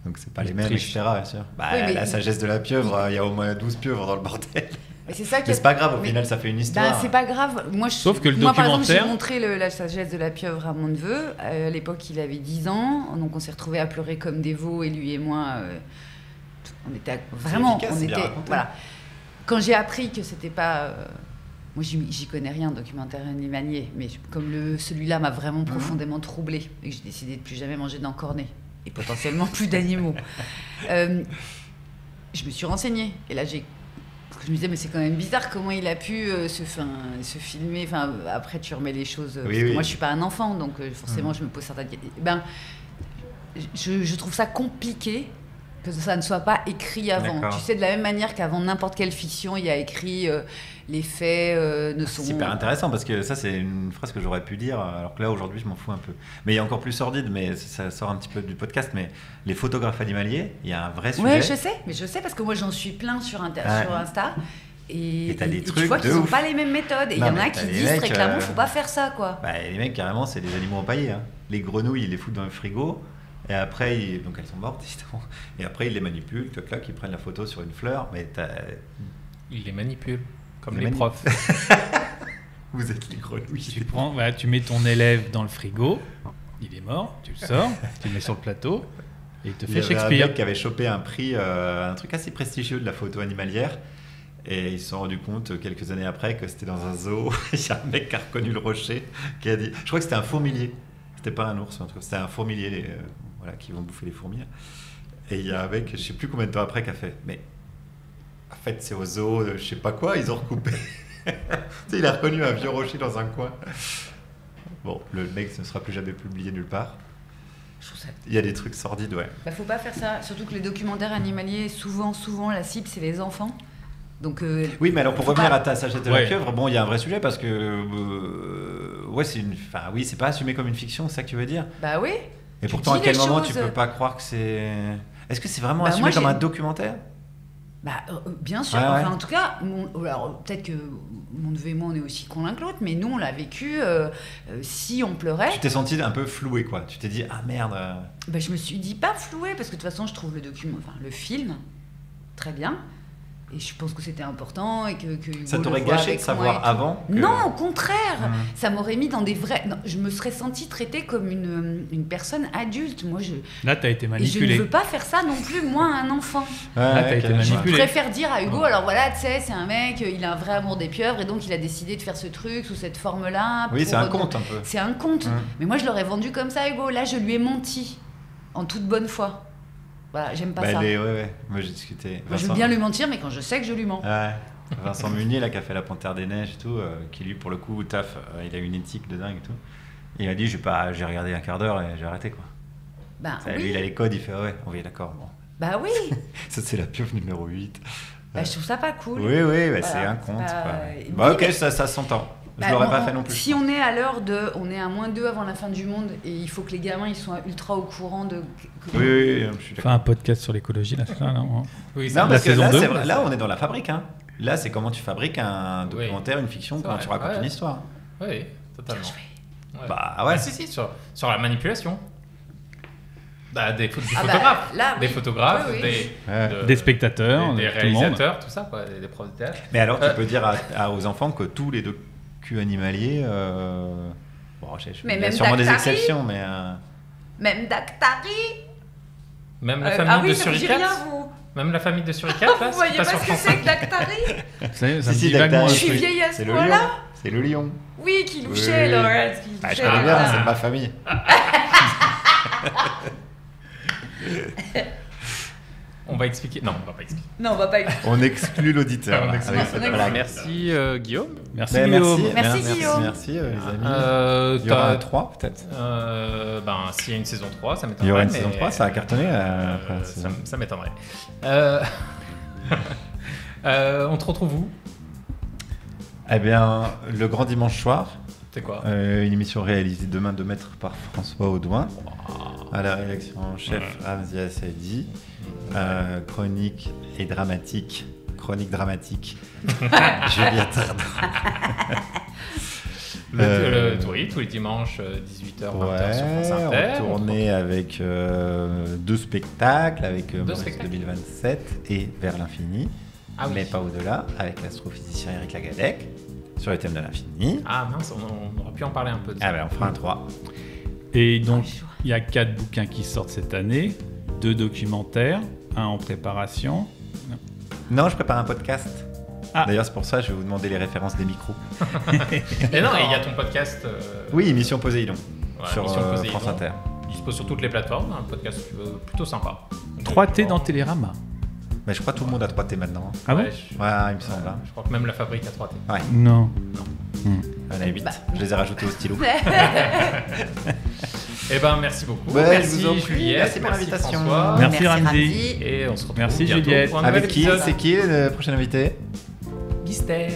Donc c'est pas les mêmes, triche. etc. Bien sûr. Bah, Oui, mais la sagesse de la pieuvre, il y a au moins 12 pieuvres dans le bordel. Mais c'est ça qui Mais est- c'est pas grave, au mais- final ça fait une histoire. Ben, c'est pas grave. Moi, Sauf que le moi, par exemple, j'ai documentaire- montré la sagesse de la pieuvre à mon neveu. À l'époque, il avait 10 ans. Donc, on s'est retrouvés à pleurer comme des veaux. Et lui et moi, on était vraiment... efficace, on c'est bien était, raconté. voilà. Quand j'ai appris que c'était pas... moi, j'y connais rien, documentaire animalier. Mais comme celui-là m'a vraiment profondément troublée. Et que j'ai décidé de plus jamais manger d'encornets. Et potentiellement plus d'animaux. Je me suis renseignée. Et là, j'ai je me disais, mais c'est quand même bizarre comment il a pu se filmer. Enfin, après, tu remets les choses. Parce que moi, je suis pas un enfant, donc forcément, je me pose certaines questions. Je trouve ça compliqué que ça ne soit pas écrit avant. D'accord. Tu sais, de la même manière qu'avant n'importe quelle fiction, il y a écrit les faits ne sont... C'est super intéressant parce que ça, c'est une phrase que j'aurais pu dire, alors que là, aujourd'hui, je m'en fous un peu. Mais il y a encore plus sordide, mais ça sort un petit peu du podcast, mais les photographes animaliers, il y a un vrai sujet. Ouais, je sais parce que moi, j'en suis plein sur Insta. Et trucs tu vois qu'ils n'ont pas les mêmes méthodes. Et il y en a qui disent très clairement, faut pas faire ça, quoi. Les mecs, carrément, c'est des animaux empaillés. Hein. Les grenouilles, ils les foutent dans le frigo. Et après, donc elles sont mortes, évidemment. Et après, ils les manipulent, ils prennent la photo sur une fleur. Mais ils les manipulent, comme les profs. Vous êtes les grenouilles. Tu mets ton élève dans le frigo, il est mort, tu le sors, tu le mets sur le plateau, et il te fait Shakespeare. Il y avait un mec qui avait chopé un prix, un truc assez prestigieux de la photo animalière. Et ils se sont rendus compte quelques années après que c'était dans un zoo. Il y a un mec qui a reconnu le rocher, qui a dit... Je crois que c'était un fourmilier. C'était pas un ours, c'était un fourmilier qui vont bouffer les fourmis. Et il y a un mec, je sais plus combien de temps après, qui a fait, mais en fait c'est au zoo, je sais pas quoi, ils ont recoupé. Tu sais, il a reconnu un vieux rocher dans un coin. Bon, le mec ne sera plus jamais publié nulle part. Il y a des trucs sordides, ouais. Faut pas faire ça, surtout que les documentaires animaliers, souvent la cible c'est les enfants. Donc, oui, mais alors pour revenir à ta sagesse de la pieuvre, bon, il y a un vrai sujet parce que c'est pas assumé comme une fiction, c'est ça que tu veux dire? Bah oui. Et pourtant, à quel moment tu peux pas croire que c'est... Est-ce que c'est vraiment assumé comme un documentaire? Bien sûr. Enfin, en tout cas, alors peut-être que mon neveu et moi on est aussi cons l'un que l'autre, mais nous on l'a vécu. Si on pleurait. Tu t'es senti un peu floué, quoi. Tu t'es dit ah merde. Je me suis dit pas floué parce que de toute façon je trouve le film très bien. Et je pense que c'était important et que ça t'aurait gâché de savoir avant que... Non, au contraire. Ça m'aurait mis dans des vrais... Non, je me serais sentie traitée comme une personne adulte. Moi, Là, t'as été manipulée. Et je ne veux pas faire ça non plus, moi, un enfant. Là, t'as été manipulée. Je préfère dire à Hugo, alors voilà, tu sais, c'est un mec, il a un vrai amour des pieuvres et donc il a décidé de faire ce truc sous cette forme-là. Oui, c'est un conte un peu. C'est un conte. Mais moi, je l'aurais vendu comme ça, Hugo. Là, je lui ai menti. En toute bonne foi. Voilà, j'aime pas ça. Moi j'ai discuté. Moi, je veux bien lui mentir, mais quand je sais que je lui mens. Vincent Munier, là, qui a fait La Panthère des Neiges et tout, qui lui, pour le coup, il a une éthique de dingue et tout. Et il m'a dit, j'ai regardé un quart d'heure et j'ai arrêté, quoi. Lui, il a les codes, il fait, on est d'accord. Bon. Bah oui. Ça, c'est la pieuvre numéro 8. Je trouve ça pas cool. Oui, voilà. C'est un conte. Ok, ça s'entend. Je l'aurais pas fait non plus. Si on est à l'heure on est à -2 avant la fin du monde et il faut que les gamins ils soient ultra au courant de. Oui, je suis d'accord. Faire un podcast sur l'écologie, là, c'est ça, non? Oui, non, parce que là, on est dans la fabrique. Hein. Là, c'est comment tu fabriques un documentaire, une fiction, comment tu racontes une histoire. Oui, totalement. Si, sur la manipulation. Des photographes, des photographes, des spectateurs, des réalisateurs, tout ça, quoi, des profs de théâtre. Mais alors, tu peux dire aux enfants que tous les documents animaliers, il y a sûrement des exceptions, mais même Daktari, même la famille de Suricates, même la famille de Suricates, là, vous voyez pas ce que c'est que Daktari? Je suis vieille à ce point-là. C'est le lion. Oui, qui louchait, Laurence. Je connais bien, c'est de ma famille. On va expliquer. Non, on va pas expliquer. Non, on va pas expliquer. On exclut l'auditeur. Merci Guillaume. Merci Guillaume. Merci Guillaume. Merci les amis. Il y aura un 3 peut-être. S'il y a une saison 3, ça m'étonnerait. Il y aura une saison 3, ça a cartonné. Ça m'étonnerait. On te retrouve où? Eh bien, le grand dimanche soir. C'est quoi? Une émission réalisée demain de maître par François Audouin. À la rédaction en chef Ramzia Saidi. Chronique dramatique. Juliette Ardant. Tous les dimanches 18h 20h sur France Inter. On tournait avec 2 spectacles, avec Maurice 2027 et Vers l'infini, mais pas au-delà, avec l'astrophysicien Eric Lagadec sur le thème de l'infini. Ah mince, on aurait pu en parler un peu de ça. On fera un 3. Et donc, il y a 4 bouquins qui sortent cette année, 2 documentaires, un en préparation. Non, je prépare un podcast. D'ailleurs, c'est pour ça que je vais vous demander les références des micros. Et non, il y a ton podcast. Oui, Émission Poséidon, sur Poséidon. France Inter. Il se pose sur toutes les plateformes, un podcast plutôt sympa. 3T dans Télérama. Mais je crois que tout le monde a 3T maintenant. Ah bon Ouais, Ouais, il me semble. je crois que même la fabrique a 3T. Ouais. Non. On a 8. Je les ai rajoutés au stylo. Eh ben, merci beaucoup. Ouais, merci je vous en prie. Juliette. Merci pour l'invitation. François. Merci, Ramzi. Ramzi. Et on se retrouve Merci, bientôt Juliette. pour un nouvel Avec qui épisode. C'est qui le prochain invité? Guister.